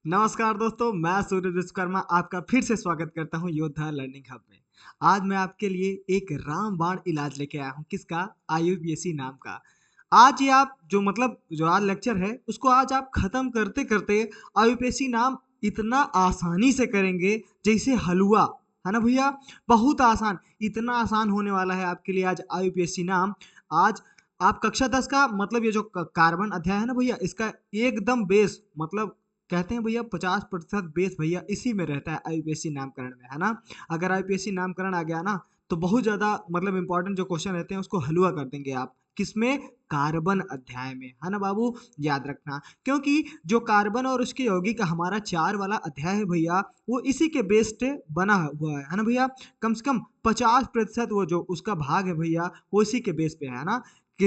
नमस्कार दोस्तों, मैं सूर्य विश्वकर्मा आपका फिर से स्वागत करता हूं योद्धा लर्निंग हब में। आज मैं आपके लिए एक रामबाण इलाज लेके आया हूं। किसका? आयुर्वेसी नाम का। आज ये आप जो आज लेक्चर है उसको आज आप खत्म करते करते आयुर्वेसी नाम इतना आसानी से करेंगे जैसे हलवा, है ना भैया? बहुत आसान, इतना आसान होने वाला है आपके लिए आज आयुर्वेसी नाम। आज आप कक्षा 10 का ये जो कार्बन अध्याय है ना भैया, इसका एकदम बेस कहते हैं भैया 50% बेस भैया इसी में रहता है आईपीएससी नामकरण में, है ना? अगर आईपीएससी नामकरण आ गया ना तो बहुत ज्यादा इंपॉर्टेंट जो क्वेश्चन रहते हैं उसको हलवा कर देंगे आप। किसमें? कार्बन अध्याय में, है ना बाबू? याद रखना, क्योंकि जो कार्बन और उसके यौगिक का हमारा 4 वाला अध्याय है भैया, वो इसी के बेस पे बना हुआ है ना भैया? कम से कम 50% वो जो उसका भाग है भैया वो इसी के बेस पे है ना? कि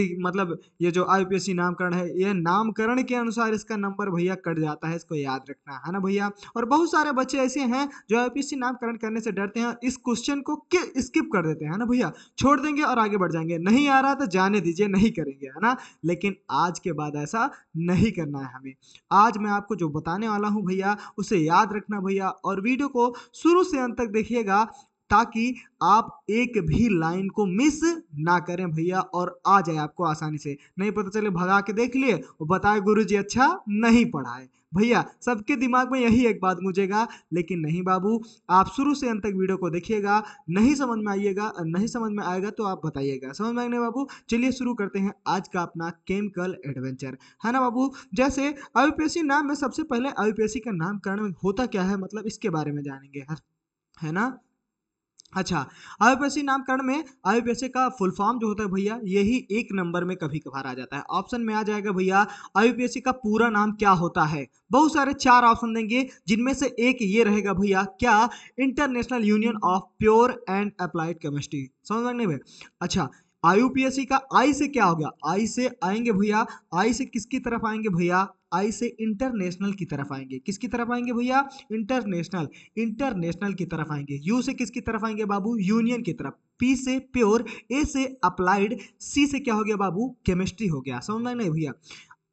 ये जो आईपीएससी नामकरण है, ये नामकरण के अनुसार इसका नंबर भैया कट जाता है, इसको याद रखना, है ना भैया? और बहुत सारे बच्चे ऐसे हैं जो आईपीएससी नामकरण करने से डरते हैं, इस क्वेश्चन को स्किप कर देते हैं, है ना भैया? छोड़ देंगे और आगे बढ़ जाएंगे, नहीं आ रहा तो जाने दीजिए, नहीं करेंगे, है ना? लेकिन आज के बाद ऐसा नहीं करना है हमें। आज मैं आपको जो बताने वाला हूं भैया उसे याद रखना भैया, और वीडियो को शुरू से अंत तक देखिएगा ताकि आप एक भी लाइन को मिस ना करें भैया, और आ जाए आपको आसानी से। नहीं पता चले भगा के देख लिए और बताए गुरुजी अच्छा नहीं पढ़ाए। भैया सबके दिमाग में यही एक बात गूंजेगा, लेकिन नहीं बाबू, आप शुरू से अंत तक वीडियो को देखिएगा। नहीं समझ में आएगा तो आप बताइएगा। समझ में आएगा बाबू? चलिए शुरू करते हैं आज का अपना केमिकल एडवेंचर, है ना बाबू? जैसे आयुर्वेसी नाम में सबसे पहले आयुर्वेसी का नामकरण होता क्या है, इसके बारे में जानेंगे, है ना? अच्छा, आयुर्वेसी नामकरण में आयुर्वेसी का फुल फॉर्म जो होता है भैया, यही एक नंबर में कभी कभार आ जाता है। ऑप्शन में आ जाएगा भैया, आयुर्वेसी का पूरा नाम क्या होता है? बहुत सारे 4 ऑप्शन देंगे, जिनमें से एक ये रहेगा भैया, क्या? International union of pure and applied chemistry. समझ में नहीं भाई? अच्छा, आयुपीएससी का आई से क्या हो गया? आई से आएंगे भैया, आई से किसकी तरफ आएंगे भैया? आई से इंटरनेशनल की तरफ आएंगे। किसकी तरफ आएंगे भैया? इंटरनेशनल। इंटरनेशनल की तरफ आएंगे। यू से किसकी तरफ आएंगे बाबू? यूनियन की तरफ। पी से प्योर, ए से अप्लाइड, सी से क्या हो गया बाबू? केमिस्ट्री हो गया। समझ में नहीं भैया?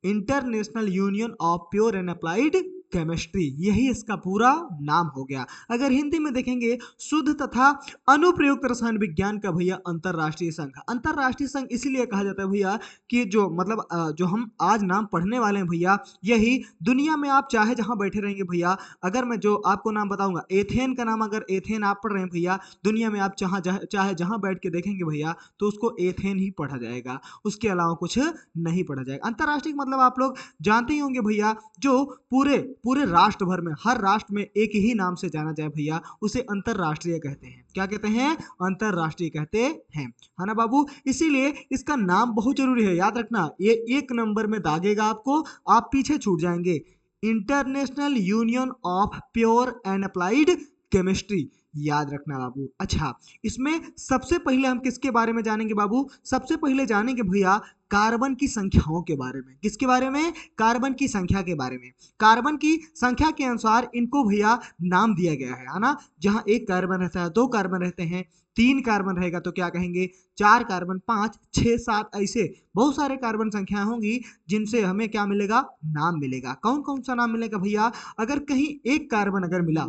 International union of pure and applied chemistry, यही इसका पूरा नाम हो गया। अगर हिंदी में देखेंगे, शुद्ध तथा अनुप्रयुक्त रसायन विज्ञान का भैया अंतरराष्ट्रीय संघ। अंतरराष्ट्रीय संघ इसीलिए कहा जाता है भैया कि जो हम आज नाम पढ़ने वाले हैं भैया, यही दुनिया में आप चाहे जहां बैठे रहेंगे भैया, अगर मैं जो आपको नाम बताऊंगा एथेन का नाम, अगर एथेन आप पढ़ रहे हैं भैया, दुनिया में आप चाहे जहां बैठ के देखेंगे भैया तो उसको एथेन ही पढ़ा जाएगा, उसके अलावा कुछ नहीं पढ़ा जाएगा। अंतरराष्ट्रीय आप लोग जानते ही होंगे भैया, जो पूरे पूरे राष्ट्र भर में, हर राष्ट्र में एक ही नाम से जाना जाए भैया, उसे अंतरराष्ट्रीय कहते हैं। क्या कहते हैं? अंतरराष्ट्रीय कहते हैं, है ना बाबू? इसीलिए इसका नाम बहुत जरूरी है, याद रखना। ये एक नंबर में दागेगा आपको, आप पीछे छूट जाएंगे। International union of pure and applied chemistry, याद रखना बाबू। अच्छा, इसमें सबसे पहले हम किसके बारे में जानेंगे बाबू? सबसे पहले जानेंगे भैया कार्बन की संख्याओं के बारे में। किसके बारे में? कार्बन की संख्या के बारे में। कार्बन की संख्या के अनुसार इनको भैया नाम दिया गया है ना? जहां एक कार्बन रहता है, 2 कार्बन रहते हैं, 3 कार्बन रहेगा तो क्या कहेंगे? 4 कार्बन, 5, 6, 7, ऐसे बहुत सारे कार्बन संख्याएं होंगी जिनसे हमें क्या मिलेगा? नाम मिलेगा। कौन कौन सा नाम मिलेगा भैया? अगर कहीं एक कार्बन अगर मिला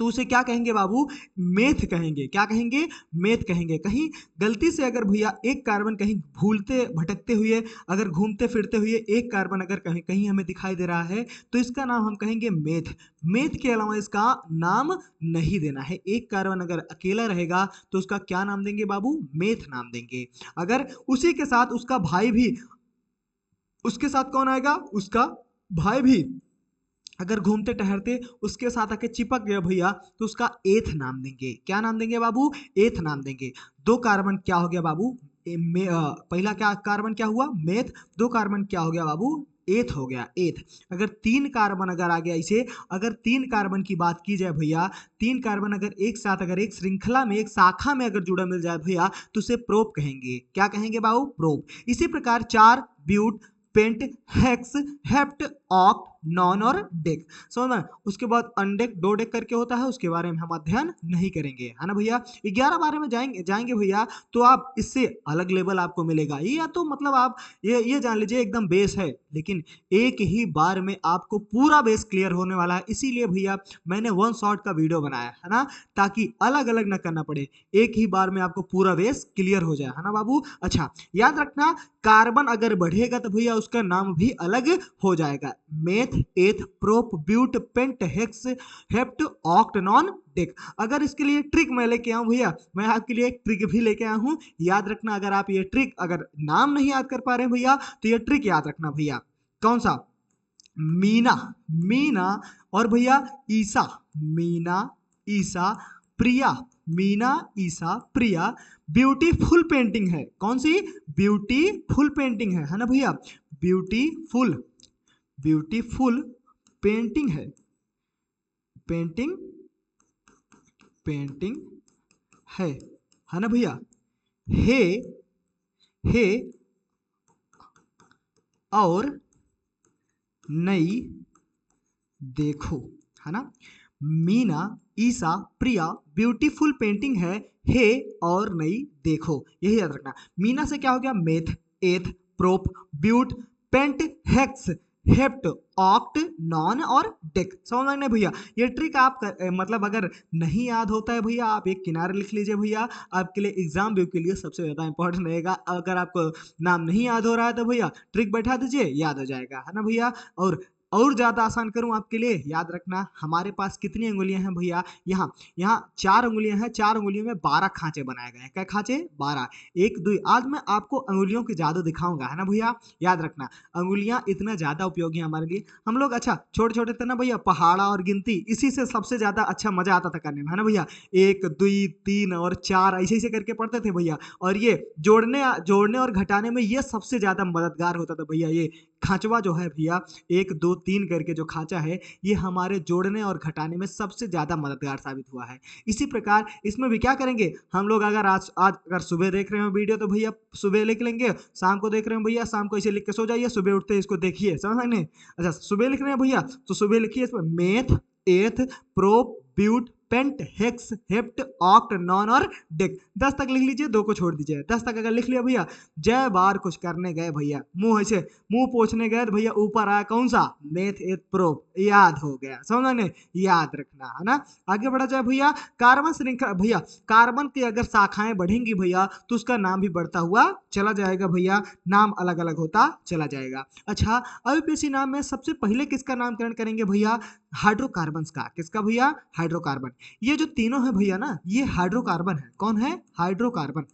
तो उसे क्या कहेंगे बाबू? मेथ कहेंगे। क्या कहेंगे? मेथ कहेंगे। कहीं गलती से अगर भैया एक कार्बन कहीं भूलते भटकते हुए, अगर घूमते फिरते हुए एक कार्बन अगर कहीं कहीं हमें दिखाई दे रहा है तो इसका नाम हम कहेंगे मेथ। मेथ के अलावा इसका नाम नहीं देना है। एक कार्बन अगर अकेला रहेगा तो उसका क्या नाम देंगे बाबू? मेथ नाम देंगे। अगर उसी के साथ उसका भाई भी, उसके साथ कौन आएगा? उसका भाई भी अगर घूमते टहरते उसके साथ आके चिपक गया भैया तो उसका एथ नाम देंगे। क्या नाम देंगे बाबू? एथ नाम देंगे। 2 कार्बन क्या हो गया बाबू? पहला क्या कार्बन क्या हुआ? मेथ। 2 कार्बन क्या हो गया बाबू? एथ हो गया, एथ। अगर 3 कार्बन अगर आ गया इसे, अगर 3 कार्बन की बात की जाए भैया, 3 कार्बन अगर एक साथ, अगर एक श्रृंखला में, एक शाखा में अगर जुड़ा मिल जाए भैया तो उसे प्रोप कहेंगे। क्या कहेंगे बाबू? प्रोप। इसी प्रकार 4 but, pent, hex, hept, oct, non और डेक, समझ में। उसके बाद अनडेक, दो डेक करके होता है, उसके बारे में हम अध्ययन नहीं करेंगे, है ना भैया। 11 बारे में जाएंगे भैया, तो आप इससे अलग लेवल आपको मिलेगा। ये या तो मतलब आप ये जान लीजिए एकदम बेस है, लेकिन एक ही बार में आपको पूरा बेस क्लियर होने वाला है। इसीलिए भैया मैंने वन शॉट का वीडियो बनाया है ना, ताकि अलग अलग ना करना पड़े, एक ही बार में आपको पूरा बेस क्लियर हो जाए, है ना बाबू। अच्छा याद रखना, कार्बन अगर बढ़ेगा तो भैया उसका नाम भी अलग हो जाएगा। Meth, eth, prop, but, pent, hex, hept, oct, non, dec. अगर इसके लिए ट्रिक मैं लेके आऊं भैया, मैं आपके लिए एक ट्रिक भी लेके आया हूं। याद रखना, अगर आप ये ट्रिक, अगर नाम नहीं याद कर पा रहे भैया, तो ये ट्रिक याद रखना भैया। कौन सा? मीना, मीना और भैया ईसा, मीना, ईसा, प्रिया, मीना, ईसा, प्रिया ब्यूटीफुल पेंटिंग है। कौन सी? ब्यूटीफुल पेंटिंग है ना भैया। Beautiful, beautiful painting painting, painting है ना भैया। हे, हे और नई देखो, है ना। मीना, ईसा, प्रिया ब्यूटीफुल पेंटिंग है और नई देखो, यही याद रखना। मीना से क्या हो गया? Meth, eth, prop, but, pent, hex, hept, oct, non और डेक। समझ में नहीं भैया? ये ट्रिक आप मतलब अगर नहीं याद होता है भैया, आप एक किनारे लिख लीजिए भैया, आपके लिए एग्जाम व्यू के लिए सबसे ज्यादा इंपॉर्टेंट रहेगा। अगर आपको नाम नहीं याद हो रहा है तो भैया ट्रिक बैठा दीजिए, याद हो जाएगा, है ना भैया। और ज्यादा आसान करूं आपके लिए, याद रखना हमारे पास कितनी उंगलियां हैं भैया? यहाँ यहाँ 4 उंगलियां हैं, 4 उंगलियों में 12 खांचे बनाए गए हैं। क्या खांचे? 12, 1 2। आज मैं आपको उंगलियों की जादू दिखाऊंगा, है ना भैया। याद रखना, अंगुलियां इतना ज्यादा उपयोगी है हमारे लिए। हम लोग अच्छा छोटे छोटे थे ना भैया, पहाड़ा और गिनती, इसी से सबसे ज्यादा अच्छा मजा आता था करने में, है ना भैया। 1 2 3 और 4 ऐसे ऐसे करके पढ़ते थे भैया। और ये जोड़ने जोड़ने और घटाने में ये सबसे ज्यादा मददगार होता था भैया। ये खांचवा जो है भैया, 1 2 3 करके जो खांचा है, ये हमारे जोड़ने और घटाने में सबसे ज्यादा मददगार साबित हुआ है। इसी प्रकार इसमें भी क्या करेंगे हम लोग, अगर आज आज अगर सुबह देख रहे हो वीडियो तो भैया सुबह लिख लेंगे, शाम को देख रहे हो भैया शाम को इसे लिख के सो जाइए, सुबह उठते इसको देखिए, समझ नहीं। अच्छा सुबह लिख रहे हैं भैया, तो सुबह लिखिए इसमें meth, eth, prop, but, pent, hex, hept, oct, non और डेक। 10 तक लिख लीजिए, 2 को छोड़ दीजिए। 10 तक अगर लिख लिया भैया, जय बार कुछ करने गए भैया, मुंह ऐसे मुंह पोछने गए तो भैया ऊपर आया कौन सा? मेथ, एथ, प्रोप, याद हो गया, समझ, याद रखना, है ना। आगे बढ़ा जाए भैया, कार्बन श्रृंखला भैया, कार्बन की अगर शाखाएं बढ़ेंगी भैया तो उसका नाम भी बढ़ता हुआ चला जाएगा भैया, नाम अलग अलग होता चला जाएगा। अच्छा आईयूपीएसी नाम में सबसे पहले किसका नामकरण करेंगे भैया? हाइड्रोकार्बन का। किसका भैया? हाइड्रोकार्बन। ये जो तीनों है भैया ना, ये हाइड्रोकार्बन है। कौन है? हाइड्रोकार्बन।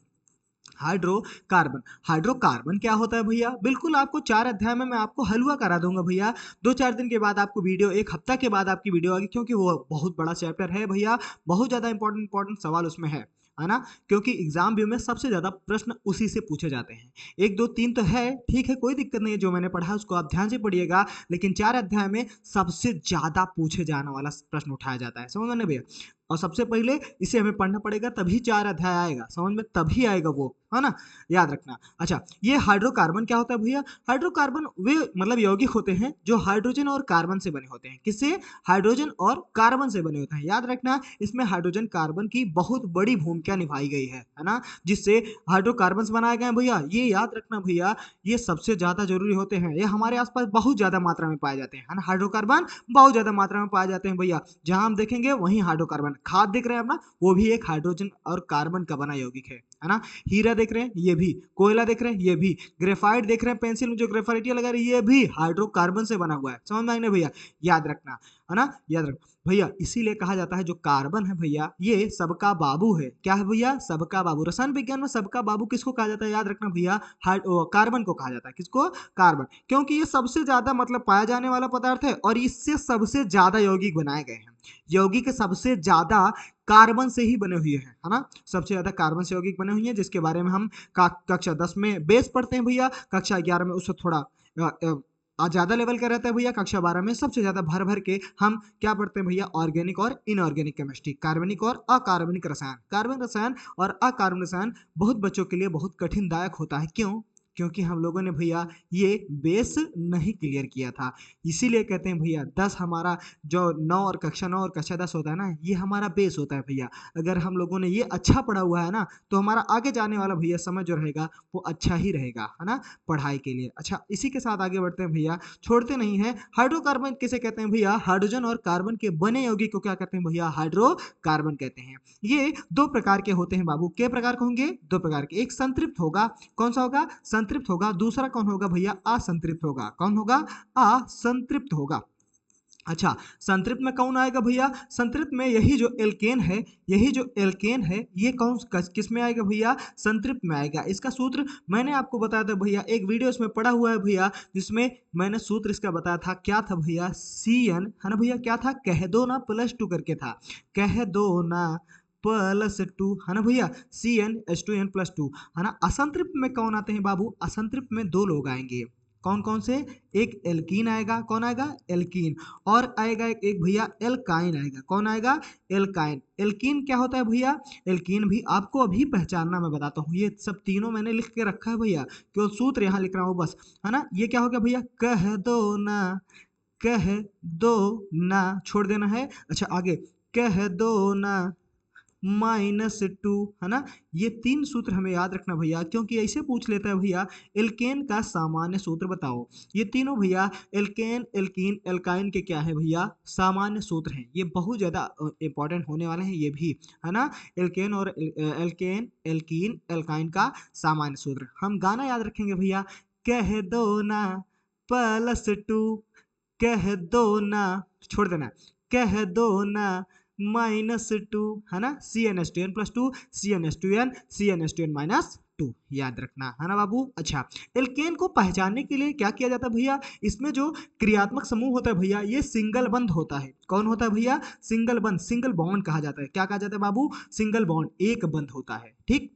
हाइड्रोकार्बन, हाइड्रोकार्बन क्या होता है भैया? बिल्कुल आपको 4 अध्याय में मैं आपको हलवा करा दूंगा भैया। 2-4 दिन के बाद आपको वीडियो, 1 हफ्ता के बाद आपकी वीडियो आएगी, क्योंकि वो बहुत बड़ा चैप्टर है भैया, बहुत ज्यादा इंपॉर्टेंट सवाल उसमें है ना। क्योंकि एग्जाम व्यू में सबसे ज्यादा प्रश्न उसी से पूछे जाते हैं। 1 2 3 तो है, ठीक है, कोई दिक्कत नहीं है, जो मैंने पढ़ा उसको आप ध्यान से पढ़िएगा, लेकिन 4 अध्याय में सबसे ज्यादा पूछे जाने वाला प्रश्न उठाया जाता है, समझ में भैया। और सबसे पहले इसे हमें पढ़ना पड़ेगा, तभी 4 अध्याय आएगा, समझ में तभी आएगा वो, है ना, याद रखना। अच्छा ये हाइड्रोकार्बन क्या होता है भैया? हाइड्रोकार्बन वे मतलब यौगिक होते हैं जो हाइड्रोजन और कार्बन से बने होते हैं। किससे? हाइड्रोजन और कार्बन से बने होते हैं। याद रखना, इसमें हाइड्रोजन कार्बन की बहुत बड़ी भूमिका निभाई गई है ना, जिससे हाइड्रोकार्बन बनाए गए हैं भैया। ये याद रखना भैया, ये सबसे ज्यादा जरूरी होते हैं, ये हमारे आसपास बहुत ज्यादा मात्रा में पाए जाते हैं, है ना। हाइड्रोकार्बन बहुत ज्यादा मात्रा में पाए जाते हैं भैया, जहां हम देखेंगे वहीं हाइड्रोकार्बन। खाद दिख रहे हैं अपना, वो भी एक हाइड्रोजन और कार्बन का बना यौगिक है ना। हीरा देख रहे हैं, ये भी। कोयला देख रहे हैं, ये भी। ग्रेफाइट देख रहे हैं, पेंसिल में जो ग्रेफाइट लगा रही है, ये भी हाइड्रोकार्बन से बना हुआ है, समझ में आए भैया, याद रखना, है ना, याद रखना भैया। इसीलिए कहा जाता है जो कार्बन है भैया, ये सबका बाबू है। क्या है भैया? सबका बाबू। रसायन विज्ञान में सबका बाबू किसको कहा जाता है? याद रखना भैया, कार्बन को कहा जाता है। किसको? कार्बन, क्योंकि ये सबसे ज्यादा मतलब पाया जाने वाला पदार्थ है, और इससे सबसे ज्यादा यौगिक बनाए गए हैं। यौगिक सबसे ज्यादा कार्बन से ही बने हुए हैं, है ना, सबसे ज्यादा कार्बन से यौगिक बने हुए हैं, जिसके बारे में हम कक्षा 10 में बेस पढ़ते हैं भैया, कक्षा 11 में उससे थोड़ा ज्यादा लेवल का रहता है भैया, कक्षा 12 में सबसे ज्यादा भर भर के हम क्या पढ़ते हैं भैया? ऑर्गेनिक और इनऑर्गेनिक केमिस्ट्री, कार्बनिक और अकार्बनिक रसायन। कार्बनिक रसायन और अकार्बनिक रसायन बहुत बच्चों के लिए बहुत कठिनदायक होता है। क्यों? क्योंकि हम लोगों ने भैया ये बेस नहीं क्लियर किया था, इसीलिए कहते हैं भैया 10 हमारा जो 9 और कक्षा 9 और कक्षा 10 होता है ना, ये हमारा बेस होता है भैया। अगर हम लोगों ने ये अच्छा पढ़ा हुआ है ना, तो हमारा आगे जाने वाला भैया समय जो रहेगा वो अच्छा ही रहेगा, है ना, पढ़ाई के लिए। अच्छा, इसी के साथ आगे बढ़ते हैं भैया, छोड़ते नहीं है। हाइड्रोकार्बन किसे कहते हैं भैया? हाइड्रोजन और कार्बन के बने यौगिक को क्या कहते हैं भैया? हाइड्रोकार्बन कहते हैं। ये दो प्रकार के होते हैं बाबू। के प्रकार के होंगे? दो प्रकार के। एक संतृप्त होगा, कौन सा होगा? संतृप्त होगा। दूसरा कौन होगा भैया? असंतृप्त होगा। कौन होगा? असंतृप्त होगा। अच्छा, संतृप्त में कौन आएगा भैया? संतृप्त में यही जो एल्केन है, यही जो एल्केन है, ये कौन किस में आएगा भैया? संतृप्त में आएगा। इसका सूत्र मैंने आपको बताया था भैया, एक वीडियो इसमें पड़ा हुआ है भैया, जिसमें मैंने सूत्र इसका बताया था। क्या था भैया? CN, है ना भैया? क्या था? कह दो ना +2 करके था। कह दो ना +2, है ना भैया? CnH2n+2, है ना। असंतृप्त में कौन आते हैं बाबू? असंतृप्त में दो लोग आएंगे। कौन कौन से? एक एल्कीन आएगा। कौन आएगा? एल्कीन। और आएगा एक भैया एल्काइन आएगा। कौन आएगा? एल्काइन। एल्कीन क्या होता है भैया? एल्कीन भी आपको अभी पहचानना मैं बताता हूँ, ये सब तीनों मैंने लिख के रखा है भैया, केवल सूत्र यहाँ लिख रहा हूँ बस, है ना। ये क्या हो गया भैया? कह दो ना, कह दो ना, छोड़ देना है। अच्छा, आगे कह दो ना -2, है ना। ये 3 सूत्र हमें याद रखना भैया, क्योंकि ऐसे पूछ लेता है भैया एल्केन का सामान्य सूत्र बताओ। ये तीनों भैया एल्केन, एल्कीन, एल्काइन के क्या है भैया? सामान्य सूत्र हैं। ये बहुत ज़्यादा इंपॉर्टेंट होने वाले हैं ये भी, है ना। एल्केन और एल्केन, एल्कीन, एल्काइन का सामान्य सूत्र हम गाना याद रखेंगे भैया। कह दो ना +2, कह दो ना, छोड़ देना, कह दो ना -2, है ना। CnH2n+2, CnH2n, CnH2n-2 याद रखना, है ना बाबू। अच्छा, एल्केन को पहचानने के लिए क्या किया जाता है भैया? इसमें जो क्रियात्मक समूह होता है भैया, ये सिंगल बंध होता है। कौन होता है भैया? सिंगल बंध, सिंगल बॉन्ड कहा जाता है। क्या कहा जाता है बाबू? सिंगल बॉन्ड, एक बंध होता है, ठीक।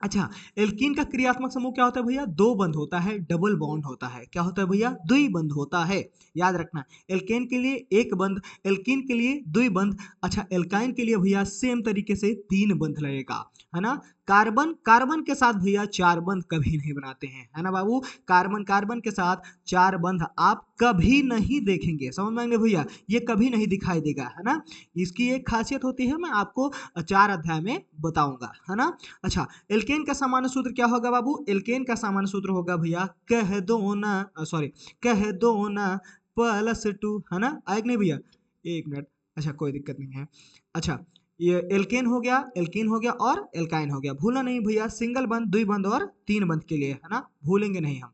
अच्छा, एल्कीन का क्रियात्मक समूह क्या होता है भैया? दो बंध होता है, डबल बॉन्ड होता है। क्या होता है भैया? द्वि बंध होता है, याद रखना। एल्केन के लिए एक बंध, एल्कीन के लिए द्वि बंध। अच्छा, एल्काइन के लिए भैया सेम तरीके से 3 बंध लगेगा, है ना। कार्बन, कार्बन के साथ भैया 4 बंध कभी नहीं बनाते हैं, है ना बाबू। कार्बन, कार्बन के साथ 4 बंध आप कभी नहीं देखेंगे, समझ में आएंगे भैया, ये कभी नहीं दिखाई देगा, है ना। इसकी एक खासियत होती है, मैं आपको 4 अध्याय में बताऊंगा, है ना। अच्छा, एल्केन का सामान्य सूत्र क्या होगा बाबू? एल्केन का सामान्य सूत्र होगा भैया कह दो ना, सॉरी, कह दो ना +2, है ना। आएगा नहीं भैया? एक मिनट। अच्छा, कोई दिक्कत नहीं है। अच्छा, ये एल्केन हो गया, एल्कीन हो गया और एल्काइन हो गया। भूलना नहीं भैया, सिंगल बंध, द्विबंध और 3 बंध के लिए, है ना, भूलेंगे नहीं हम।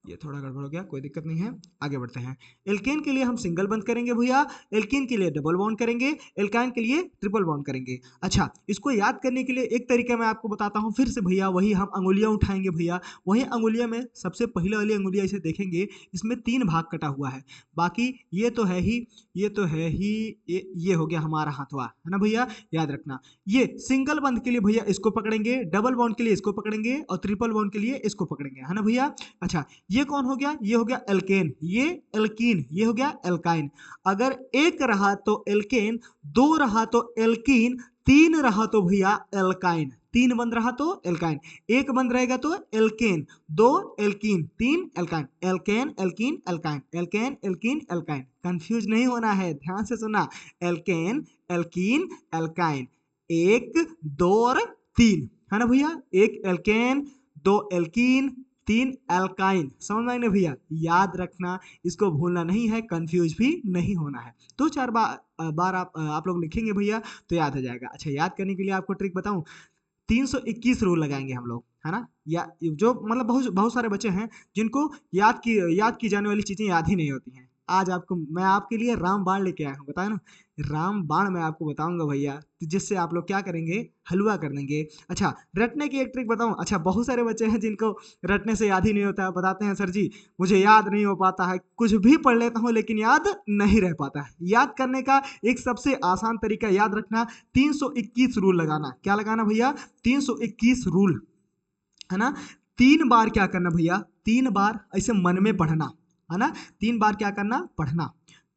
ये थोड़ा गड़बड़ हो गया, कोई दिक्कत नहीं है, आगे बढ़ते हैं। एल्केन के लिए हम सिंगल बंद करेंगे भैया, एल्कीन के लिए डबल बॉन्ड करेंगे, एल्काइन के लिए ट्रिपल बॉन्ड करेंगे। अच्छा, इसको याद करने के लिए एक तरीका मैं आपको बताता हूँ फिर से भैया, वही हम अंगुलियां उठाएंगे भैया, वही अंगुलियां में सबसे पहले वाली अंगुलियां इसे देखेंगे, इसमें 3 भाग कटा हुआ है, बाकी ये तो है ही, ये तो है ही, ये हो गया हमारा हाथवा, है ना भैया, याद रखना। ये सिंगल बंद के लिए भैया इसको पकड़ेंगे, डबल बॉन्ड के लिए इसको पकड़ेंगे और ट्रिपल बॉन्ड के लिए इसको पकड़ेंगे, है ना भैया। अच्छा, ये कौन हो गया? ये हो गया एल्केन, ये एल्कीन, ये हो गया एल्काइन। अगर एक रहा तो एल्केन, 2 रहा तो एल्कीन, 3 रहा तो भैया एल्काइन। 3 बंद रहा तो एल्काइन, एक बंद रहेगा तो alkane, 2 alkene, 3 alkyne. Alkane, alkene, alkyne, alkane, alkene, alkyne. Confuse नहीं होना है, ध्यान से सुना। एल्केन, एल्कीन, एल्काइन, 1, 2 और 3, है ना भैया। एक एल्केन, 2 एल्कीन, 3 एल्काइन, समझ में आए ना भैया, याद रखना, इसको भूलना नहीं है, कंफ्यूज भी नहीं होना है। 2-4 बार आप लोग लिखेंगे भैया तो याद हो जाएगा। अच्छा, याद करने के लिए आपको ट्रिक बताऊं, 321 रूल लगाएंगे हम लोग, है ना। या जो मतलब बहुत बहुत सारे बच्चे हैं जिनको याद की जाने वाली चीजें याद ही नहीं होती हैं। आज आपको मैं आपके लिए रामबाण लेके आया हूँ, बताया ना, रामबाण मैं आपको बताऊंगा भैया, तो जिससे आप लोग क्या करेंगे? हलवा कर देंगे। अच्छा, रटने की एक ट्रिक बताऊं। अच्छा, बहुत सारे बच्चे हैं जिनको रटने से याद ही नहीं होता है, बताते हैं सर जी मुझे याद नहीं हो पाता है, कुछ भी पढ़ लेता हूँ लेकिन याद नहीं रह पाता है। याद करने का एक सबसे आसान तरीका याद रखना, 321 रूल लगाना। क्या लगाना भैया? 321 रूल, है ना। 3 बार क्या करना भैया? 3 बार ऐसे मन में पढ़ना, है ना। 3 बार क्या करना? पढ़ना,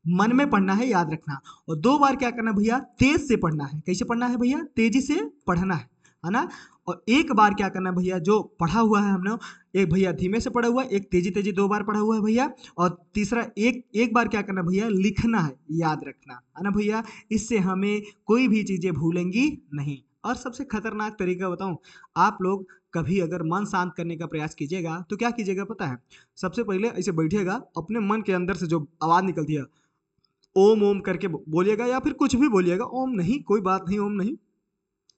मन में पढ़ना है, याद रखना। और 2 बार क्या करना भैया? तेज से पढ़ना है। कैसे पढ़ना है भैया? तेजी से पढ़ना है ना। और एक बार क्या करना है भैया, जो पढ़ा हुआ है हमने, एक भैया धीमे से पढ़ा हुआ है, एक तेजी तेजी 2 बार पढ़ा हुआ है भैया, और तीसरा एक एक बार क्या करना है भैया, लिखना है, याद रखना है ना भैया। इससे हमें कोई भी चीजें भूलेंगी नहीं। और सबसे खतरनाक तरीका बताऊं, आप लोग कभी अगर मन शांत करने का प्रयास कीजिएगा तो क्या कीजिएगा पता है, सबसे पहले ऐसे बैठिएगा, अपने मन के अंदर से जो आवाज निकलती है ओम ओम करके बोलिएगा, या फिर कुछ भी बोलिएगा, ओम नहीं, कोई बात नहीं, ओम नहीं,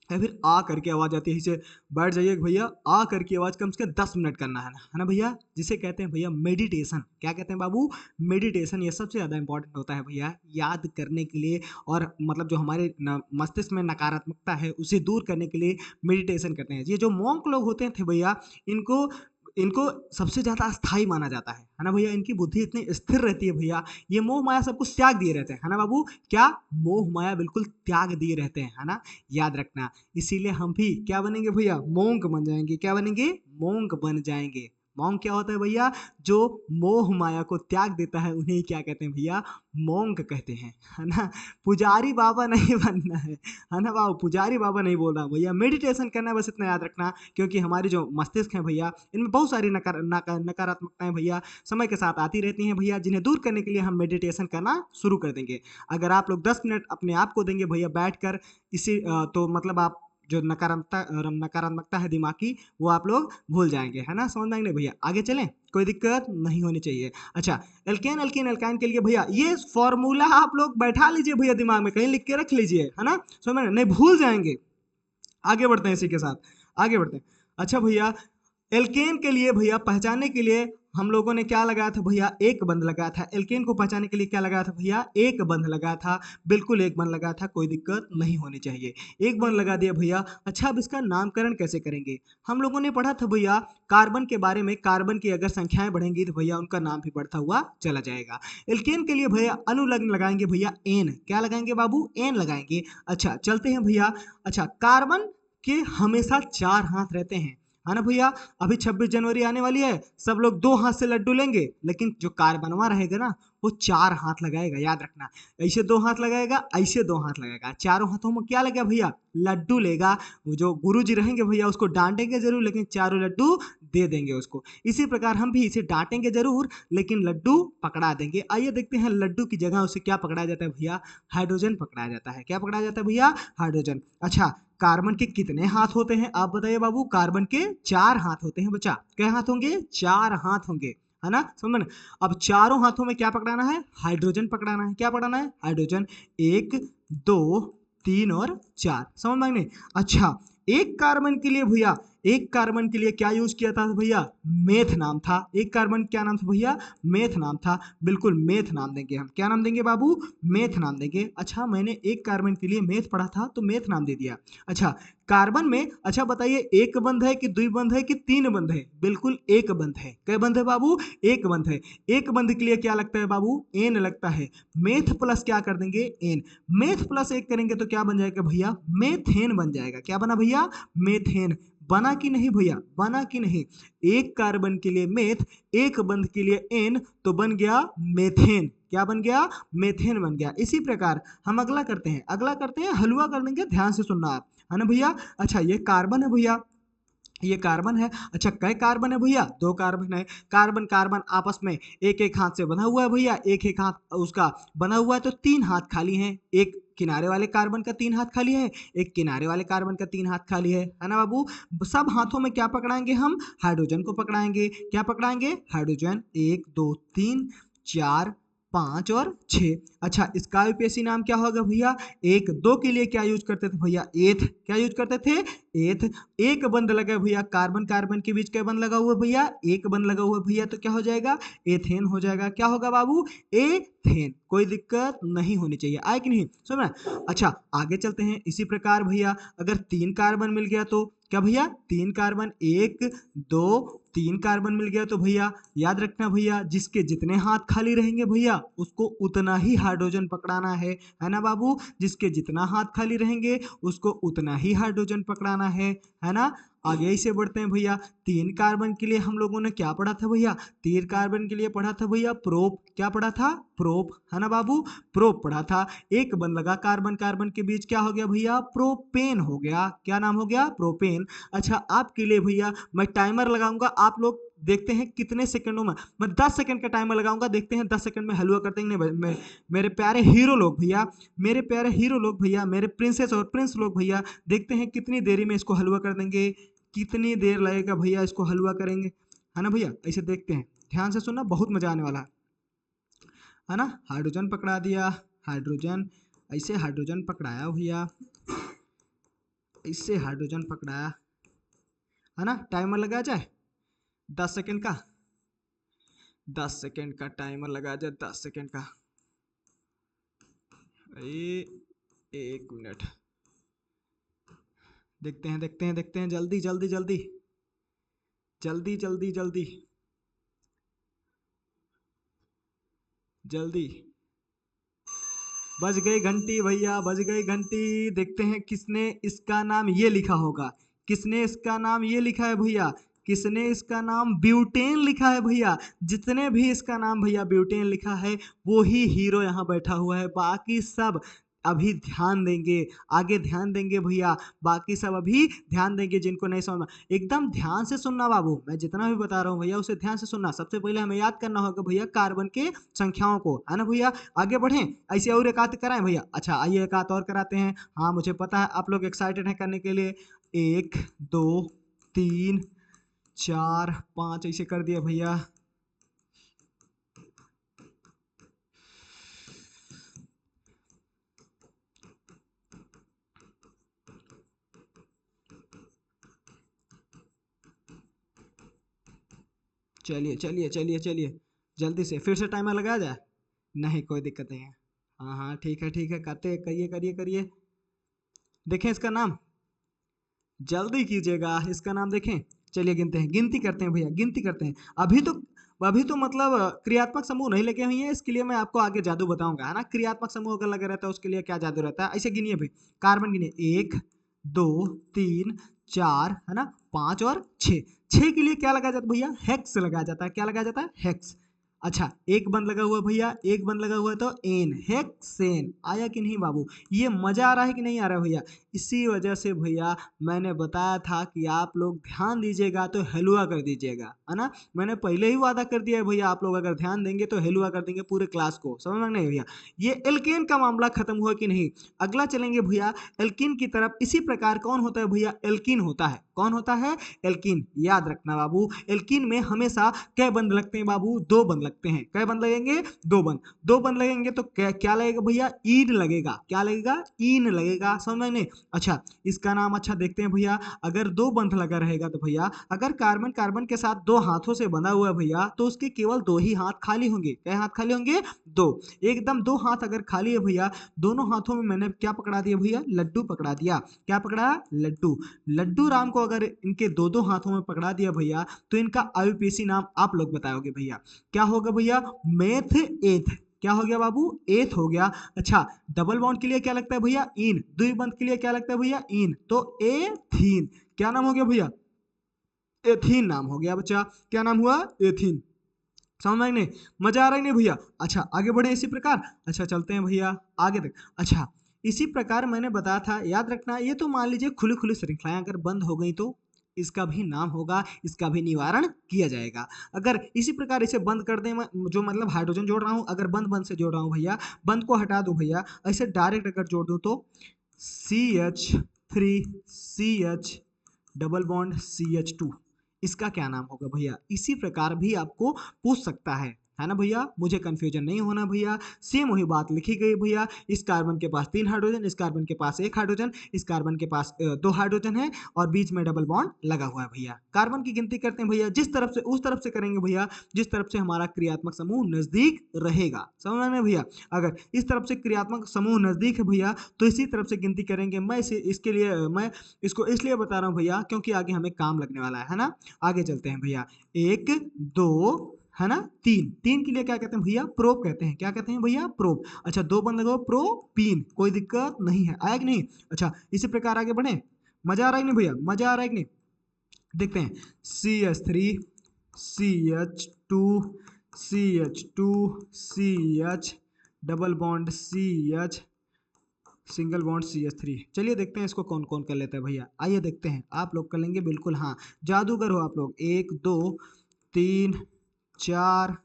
या फिर आ करके आवाज आती है, इसे बैठ जाइए भैया, आ करके आवाज कम से कम 10 मिनट करना है ना भैया, जिसे कहते हैं भैया मेडिटेशन। क्या कहते हैं बाबू, मेडिटेशन। ये सबसे ज्यादा इंपॉर्टेंट होता है भैया याद करने के लिए, और मतलब जो हमारे मस्तिष्क में नकारात्मकता है उसे दूर करने के लिए मेडिटेशन करते हैं। ये जो मॉन्क लोग होते थे भैया, इनको इनको सबसे ज्यादा स्थायी माना जाता है ना भैया। इनकी बुद्धि इतनी स्थिर रहती है भैया, ये मोह माया सब कुछ त्याग दिए रहते हैं, है ना बाबू। क्या, मोह माया बिल्कुल त्याग दिए रहते हैं, है ना, याद रखना। इसीलिए हम भी क्या बनेंगे भैया, मोंक बन जाएंगे। क्या बनेंगे, मोंक बन जाएंगे। मोंक क्या होता है भैया, जो मोह माया को त्याग देता है उन्हें क्या कहते हैं भैया, मोंक कहते हैं, है ना। पुजारी बाबा नहीं बनना है ना बाबू, पुजारी बाबा नहीं बोल रहा भैया, मेडिटेशन करना है, बस इतना याद रखना। क्योंकि हमारी जो मस्तिष्क है भैया, इनमें बहुत सारी नकारात्मकताएं भैया समय के साथ आती रहती हैं भैया, जिन्हें दूर करने के लिए हम मेडिटेशन करना शुरू कर देंगे। अगर आप लोग 10 मिनट अपने आप को देंगे भैया बैठकर, इसी तो मतलब आप जो नकारात्मकता है दिमाग की, वो आप लोग भूल जाएंगे, है ना। समझ में आएंगे भैया, आगे चलें, कोई दिक्कत नहीं होनी चाहिए। अच्छा, एल्केन एल्कीन एल्काइन के लिए भैया ये फॉर्मूला आप लोग बैठा लीजिए भैया, दिमाग में कहीं लिख के रख लीजिए, है ना, समझ में नहीं भूल जाएंगे। आगे बढ़ते हैं इसी के साथ, आगे बढ़ते हैं। अच्छा भैया, एल्केन के लिए भैया पहचानने के लिए हम लोगों ने क्या लगाया था भैया, एक बंद लगाया था। एल्केन को पहचानने के लिए क्या लगाया था भैया, एक बंद लगाया था। बिल्कुल एक बंद लगाया था, कोई दिक्कत नहीं होनी चाहिए, एक बंद लगा दिया भैया। अच्छा, अब इसका नामकरण कैसे करेंगे, हम लोगों ने पढ़ा था भैया कार्बन के बारे में, कार्बन की अगर संख्याएं बढ़ेंगी तो भैया उनका नाम भी बढ़ता हुआ चला जाएगा। एल्केन के लिए भैया अनुलग्न लगाएंगे भैया, एन। क्या लगाएंगे बाबू, एन लगाएंगे। अच्छा चलते हैं भैया। अच्छा, कार्बन के हमेशा 4 हाथ रहते हैं, है ना भैया। अभी 26 जनवरी आने वाली है, सब लोग 2 हाथ से लड्डू लेंगे, लेकिन जो कार्बनवा रहेगा ना वो 4 हाथ लगाएगा, याद रखना। ऐसे 2 हाथ लगाएगा, ऐसे 2 हाथ लगाएगा, चारों हाथों में क्या लगेगा भैया, लड्डू लेगा। वो जो गुरु जी रहेंगे भैया उसको डांटेंगे जरूर, लेकिन चारों लड्डू दे देंगे उसको। इसी प्रकार हम भी इसे डांटेंगे जरूर, लेकिन लड्डू पकड़ा देंगे। आइए देखते हैं लड्डू की जगह उसे क्या पकड़ा जाता है भैया, हाइड्रोजन पकड़ा जाता है। क्या पकड़ा जाता है भैया, हाइड्रोजन। अच्छा, कार्बन के कितने हाथ होते हैं आप बताइए बाबू, कार्बन के 4 हाथ होते हैं बच्चा। क्या हाथ होंगे, 4 हाथ होंगे, है ना, समझ में। अब चारों हाथों में क्या पकड़ाना है, हाइड्रोजन पकड़ाना है। क्या पकड़ाना है, हाइड्रोजन। 1 2 3 और 4, समझ में नहीं। अच्छा, एक कार्बन के लिए भैया, एक कार्बन के लिए क्या यूज किया था भैया, मेथ नाम था। एक कार्बन क्या नाम था भैया, मेथ नाम था। बिल्कुल मेथ नाम देंगे हम। क्या नाम देंगे बाबू, मेथ नाम देंगे। अच्छा, मैंने एक कार्बन के लिए मेथ पढ़ा था तो मेथ नाम दे दिया। अच्छा, कार्बन में अच्छा बताइए, एक बंध है कि द्विबंध है कि 3 बंध है, बिल्कुल एक बंध है। कै बंध है बाबू, एक बंध है। एक बंध के लिए क्या लगता है बाबू, एन लगता है। मेथ प्लस क्या कर देंगे, एन। मेथ प्लस 1 करेंगे तो क्या बन जाएगा भैया, मेथेन बन जाएगा। क्या बना भैया, मेथेन। बना कि नहीं भैया, बना कि नहीं। एक कार्बन के लिए मेथ, एक बंध के लिए एन, तो बन गया मेथेन। क्या बन गया, मेथेन बन गया। इसी प्रकार हम अगला करते हैं, अगला करते हैं, हलवा कर देंगे, ध्यान से सुनना आप, है ना भैया। अच्छा, ये कार्बन है भैया, ये कार्बन है। अच्छा, कै कार्बन है भैया, 2 कार्बन है। कार्बन कार्बन आपस में एक एक हाथ से बना हुआ है भैया, एक एक हाथ उसका बना हुआ है, तो 3 हाथ खाली हैं। एक किनारे वाले कार्बन का 3 हाथ खाली है, एक किनारे वाले कार्बन का 3 हाथ खाली है ना बाबू। सब हाथों में क्या पकड़ाएंगे हम, हाइड्रोजन को पकड़ाएंगे। क्या पकड़ाएंगे, हाइड्रोजन। 1 2 3 4 5 और 6। अच्छा, इसका यूपीएससी नाम क्या होगा भैया, 1 2 के लिए क्या यूज करते थे भैया, एथ। क्या यूज करते थे, एथ। एक बंद लगा भैया, कार्बन कार्बन के बीच क्या बंद लगा हुआ है भैया, एक बंद लगा हुआ है भैया, तो क्या हो जाएगा, एथेन हो जाएगा। क्या होगा बाबू, एथेन। कोई दिक्कत नहीं होनी चाहिए, आए कि नहीं, समझ में। अच्छा, आगे चलते हैं। इसी प्रकार भैया अगर 3 कार्बन मिल गया तो क्या भैया, 3 कार्बन, 1 2 3 कार्बन मिल गया तो भैया याद रखना भैया, जिसके जितने हाथ खाली रहेंगे भैया उसको उतना ही हाइड्रोजन पकड़ाना है ना बाबू। जिसके जितना हाथ खाली रहेंगे उसको उतना ही हाइड्रोजन पकड़ाना है ना। आगे ऐसे बढ़ते हैं भैया। 3 कार्बन के लिए हम लोगों ने क्या पढ़ा था भैया? 3 कार्बन के लिए पढ़ा था भैया प्रोप। क्या पढ़ा था? प्रोप, है ना बाबू? प्रोप पढ़ा था। एक बंद लगा कार्बन कार्बन के बीच, क्या हो गया भैया? प्रोपेन हो गया। क्या नाम हो गया? प्रोपेन। अच्छा, आपके लिए भैया मैं टाइमर लगाऊंगा, आप लोग देखते हैं कितने सेकंडों में। मैं 10 सेकंड का टाइमर लगाऊंगा, देखते हैं 10 सेकंड में हलवा करते हैं नहीं। मेरे प्यारे हीरो लोग भैया, मेरे प्यारे हीरो लोग भैया, मेरे प्रिंसेस और प्रिंस लोग भैया, देखते हैं कितनी देरी में इसको हलवा कर देंगे, कितनी देर लगेगा भैया इसको हलवा करेंगे, है ना भैया? ऐसे देखते हैं, ध्यान से सुनना, बहुत मजा आने वाला है ना? हाइड्रोजन पकड़ा दिया, हाइड्रोजन, ऐसे हाइड्रोजन पकड़ाया भैया, इससे हाइड्रोजन पकड़ाया, है ना? टाइमर लगा जाए 10 सेकंड का, 10 सेकंड का टाइमर लगा जाए, 10 सेकंड का। एक मिनट, देखते हैं देखते हैं देखते हैं, जल्दी जल्दी जल्दी जल्दी जल्दी जल्दी जल्दी। बज गई घंटी भैया, बज गई घंटी। देखते हैं किसने इसका नाम ये लिखा होगा, किसने इसका नाम ये लिखा है भैया? किसने इसका नाम ब्यूटेन लिखा है भैया? जितने भी इसका नाम भैया ब्यूटेन लिखा है वो ही हीरो यहाँ बैठा हुआ है, बाकी सब अभी ध्यान देंगे, आगे ध्यान देंगे भैया, बाकी सब अभी ध्यान देंगे जिनको नहीं समझ में। एकदम ध्यान से सुनना बाबू, मैं जितना भी बता रहा हूँ भैया उसे ध्यान से सुनना। सबसे पहले हमें याद करना होगा भैया कार्बन के संख्याओं को, है ना भैया? आगे बढ़ें, ऐसे और एक आध कराएं भैया? अच्छा आइए एक आध और कराते हैं। हाँ मुझे पता है आप लोग एक्साइटेड हैं करने के लिए। 1 2 3 4 5 ऐसे कर दिया भैया। चलिए चलिए चलिए चलिए, जल्दी से फिर से टाइमर लगाया जाए? नहीं कोई दिक्कत नहीं है। हाँ हाँ ठीक है, करते करिए करिए करिए। देखें इसका नाम, जल्दी कीजिएगा, इसका नाम देखें। चलिए गिनते हैं, गिनती करते हैं भैया, गिनती करते हैं। अभी तो मतलब क्रियात्मक समूह नहीं लगे हुए हैं, इसके लिए मैं आपको आगे जादू बताऊंगा, है ना? क्रियात्मक समूह अगर लगा रहता है उसके लिए क्या जादू रहता है, ऐसे गिनिए भाई। कार्बन गिनिए, 1 2 3 4, है ना? 5 और 6। 6 के लिए क्या लगा जाता है भैया? हेक्स लगाया जाता है। क्या लगाया जाता है? हेक्स। अच्छा, एक बंद लगा हुआ है भैया, एक बंद लगा हुआ है तो एन, हेक्सेन। आया कि नहीं बाबू? ये मजा आ रहा है कि नहीं आ रहा है भैया? इसी वजह से भैया मैंने बताया था कि आप लोग ध्यान दीजिएगा तो हेलुआ कर दीजिएगा, है ना? मैंने पहले ही वादा कर दिया है भैया, आप लोग अगर ध्यान देंगे तो हेलुआ कर देंगे पूरे क्लास को, समझ में नहीं भैया? ये एल्केन का मामला खत्म हुआ कि नहीं? अगला चलेंगे भैया एल्किन की तरफ। इसी प्रकार कौन होता है भैया? एल्किन होता है। कौन होता है? एल्किन। याद रखना बाबू, एल्किन में हमेशा कै बंद लगते हैं बाबू? 2 बंद लगते हैं। कै बंद लगेंगे? 2 बंद। 2 बंद लगेंगे तो क्या क्या लगेगा भैया? ईन लगेगा। क्या लगेगा? ईन लगेगा, समझ में नहीं? अच्छा, इसका नाम अच्छा देखते हैं भैया। अगर 2 बंध लगा रहेगा तो भैया, अगर कार्बन कार्बन के साथ 2 हाथों से बंधा हुआ है भैया, तो उसके केवल 2 ही हाथ खाली होंगे। क्या हाथ खाली होंगे? 2। एकदम 2 हाथ अगर खाली है भैया, दोनों हाथों में मैंने क्या पकड़ा दिया भैया? लड्डू पकड़ा दिया। क्या पकड़ा? लड्डू। लड्डू राम को अगर इनके 2 हाथों में पकड़ा दिया भैया, तो इनका आईयूपीएसी नाम आप लोग बताओगे भैया, क्या होगा भैया? मेथ एथ। क्या हो गया बाबू? एथ हो गया। अच्छा, डबल बॉन्ड के लिए क्या लगता है भैया? इन। द्विबंध के लिए क्या लगता है भैया? इन। तो एथीन। क्या नाम हो गया भैया? एथीन नाम हो गया बच्चा। क्या नाम हुआ? एथीन। समझ में नहीं? मजा आ रहा है नहीं भैया? अच्छा आगे बढ़े इसी प्रकार। अच्छा चलते हैं भैया आगे तक। अच्छा, इसी प्रकार मैंने बताया था, याद रखना। ये तो मान लीजिए खुली खुली श्रृंखलाएं अगर बंद हो गई तो इसका भी नाम होगा, इसका भी निवारण किया जाएगा। अगर इसी प्रकार इसे बंद कर दें, मैं जो मतलब हाइड्रोजन जोड़ रहा हूं, अगर बंद बंद से जोड़ रहा हूं भैया, बंद को हटा दूं भैया, ऐसे डायरेक्ट अगर जोड़ दूं तो CH3CH डबल बॉन्ड CH2, इसका क्या नाम होगा भैया? इसी प्रकार भी आपको पूछ सकता है ना भैया? मुझे कंफ्यूजन नहीं होना भैया, सेम वही बात लिखी गई भैया। इस कार्बन के पास 3 हाइड्रोजन, इस कार्बन के पास 1 हाइड्रोजन, इस कार्बन के पास 2 हाइड्रोजन है और बीच में डबल बॉन्ड लगा हुआ है भैया। कार्बन की गिनती करते हैं भैया, जिस तरफ से उस तरफ से करेंगे भैया जिस तरफ से हमारा क्रियात्मक समूह नजदीक रहेगा, समझ में भैया? अगर इस तरफ से क्रियात्मक समूह नजदीक है भैया तो इसी तरफ से गिनती करेंगे। मैं इसे इसके लिए मैं इसको इसलिए बता रहा हूँ भैया क्योंकि आगे हमें काम लगने वाला है ना? आगे चलते हैं भैया। 1 2, है ना? 3। 3 के लिए क्या कहते हैं भैया? प्रोप कहते हैं। क्या कहते हैं भैया? प्रोप। अच्छा, 2 बंद लगाओ, प्रोपीन। कोई दिक्कत नहीं है, आया कि नहीं? अच्छा, इसी प्रकार आगे बढ़े। मजा आ रहा है कि नहीं भैया? मजा आ रहा है कि नहीं? देखते हैं CH3 CH2 CH2 CH double bond CH single bond CH3। चलिए देखते हैं इसको कौन कौन कर लेता है भैया। आइए देखते हैं, आप लोग कर लेंगे बिल्कुल, हाँ जादूगर हो आप लोग। 1 2 3 4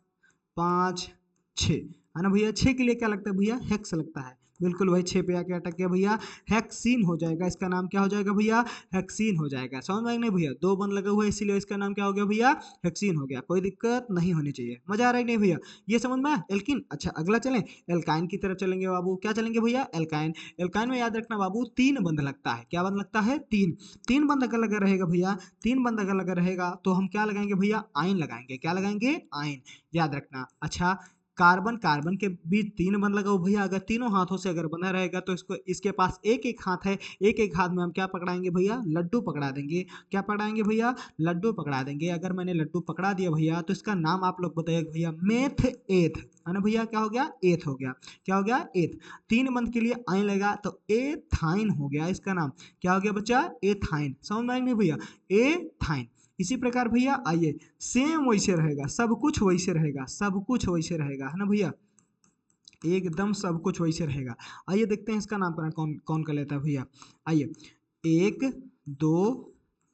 5 6 है ना भैया। 6 के लिए क्या लगता है भैया? हेक्स लगता है। बिल्कुल भाई 6 पे आके अटक गया भैया, हेक्सीन हो जाएगा। इसका नाम क्या हो जाएगा भैया? हेक्सीन हो जाएगा। समझ में आएगा नहीं भैया? 2 बंद लगा हुआ है इसीलिए इसका नाम क्या हो गया भैया? हेक्सीन हो गया। कोई दिक्कत नहीं होनी चाहिए। मजा आ रहा है नहीं भैया? ये समझ में आया? एल्किन। अच्छा अगला चलें, एल्काइन की तरफ चलेंगे बाबू। क्या चलेंगे भैया? एल्काइन। एल्काइन में याद रखना बाबू 3 बंद लगता है। क्या बंद लगता है? 3। 3 बंद अगर लगा रहेगा भैया, 3 बंद अगर लगा रहेगा तो हम क्या लगाएंगे भैया? आयन लगाएंगे। क्या लगाएंगे? आयन। याद रखना। अच्छा कार्बन, कार्बन के बीच 3 बंद लगाओ भैया। अगर तीनों हाथों से अगर बंधा रहेगा तो इसको, इसके पास एक एक हाथ है, एक एक हाथ में हम क्या पकड़ाएंगे भैया? लड्डू पकड़ा देंगे। क्या पकड़ाएंगे भैया? लड्डू पकड़ा देंगे। अगर मैंने लड्डू पकड़ा दिया भैया तो इसका नाम आप लोग बताइएगा भैया, मेथ एथ है ना भैया। क्या हो गया? एथ हो गया। क्या हो गया? एथ। 3 बंद के लिए आयन लगा तो एथाइन हो गया इसका नाम। क्या हो गया बच्चा? एथाइन। समझ में आएंगे भैया? एथाइन। इसी प्रकार भैया आइए, सेम वैसे रहेगा, सब कुछ वैसे रहेगा, सब कुछ वैसे रहेगा, है ना भैया? एकदम सब कुछ वैसे रहेगा। आइए देखते हैं इसका नामकरण कौन कौन कर लेता है भैया। आइए 1 2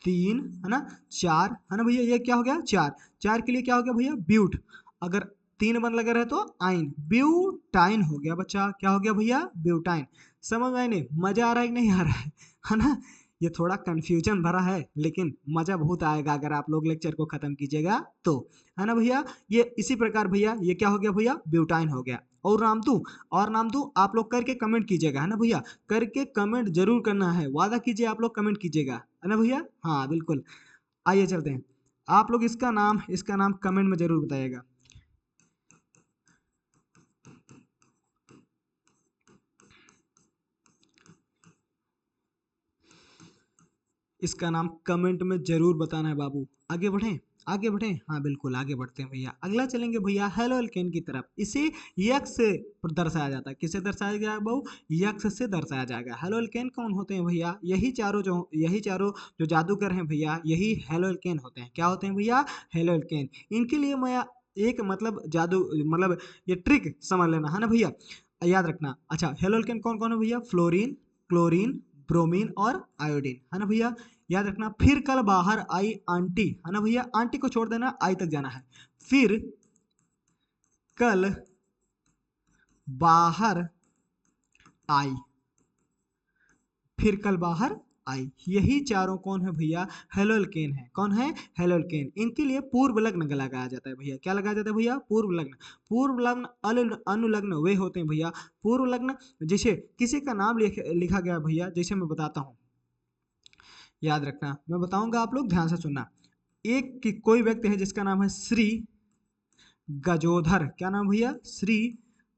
3 है ना, 4 है ना भैया। ये क्या हो गया? 4। 4 के लिए क्या हो गया भैया? ब्यूट। अगर 3 बंद लगा रहे तो आइन, ब्यूटाइन हो गया बच्चा। क्या हो गया भैया? ब्यूटाइन। समझ में नहीं? मजा आ रहा है कि नहीं आ रहा है ना? ये थोड़ा कंफ्यूजन भरा है लेकिन मजा बहुत आएगा अगर आप लोग लेक्चर को खत्म कीजिएगा तो, है ना भैया? ये इसी प्रकार भैया ये क्या हो गया भैया? ब्यूटाइन हो गया। और नाम दूं? और नाम दूं? आप लोग करके कमेंट कीजिएगा, है ना भैया? करके कमेंट जरूर करना है, वादा कीजिए आप लोग कमेंट कीजिएगा, है ना भैया? हाँ बिल्कुल। आइए चलते हैं, आप लोग इसका नाम कमेंट में जरूर बताइएगा। इसका नाम कमेंट में जरूर बताना है बाबू। आगे बढ़ें, आगे बढ़ें, हाँ बिल्कुल आगे बढ़ते हैं भैया। अगला चलेंगे भैया हेलो एल्केन की तरफ। इसे यक्स से दर्शाया जाता है। किससे दर्शाया जाएगा बाबू? यक्स से दर्शाया जाएगा। हेलो एल्केन कौन होते हैं भैया? यही चारों जो जादूगर हैं भैया, यही हेलो एल्केन होते हैं। क्या होते हैं भैया? Halo alkane. इनके लिए मैं एक मतलब जादू मतलब ये ट्रिक समझ लेना, है ना भैया? याद रखना। अच्छा हेलो एल्केन कौन कौन है भैया? फ्लोरीन, क्लोरीन, ब्रोमीन और आयोडीन, है ना भैया? याद रखना। फिर कल बाहर आई आंटी, है ना भैया? आंटी को छोड़ देना, आई तक जाना है। फिर कल बाहर आई, फिर कल बाहर आई। यही चारों कौन है भैया? हेलोल्केन है। कौन है? हेलोल्केन। इनके लिए पूर्व लग्न लगाया जाता है भैया। क्या लगाया जाता है भैया? पूर्व लग्न। पूर्व लग्न अनुलग्न वे होते हैं भैया। पूर्व लग्न जैसे किसी का नाम लिखा गया भैया, जैसे मैं बताता हूँ, याद रखना, मैं बताऊंगा आप लोग ध्यान से सुनना। एक की कोई व्यक्ति है जिसका नाम है श्री गजोधर। क्या नाम भैया? श्री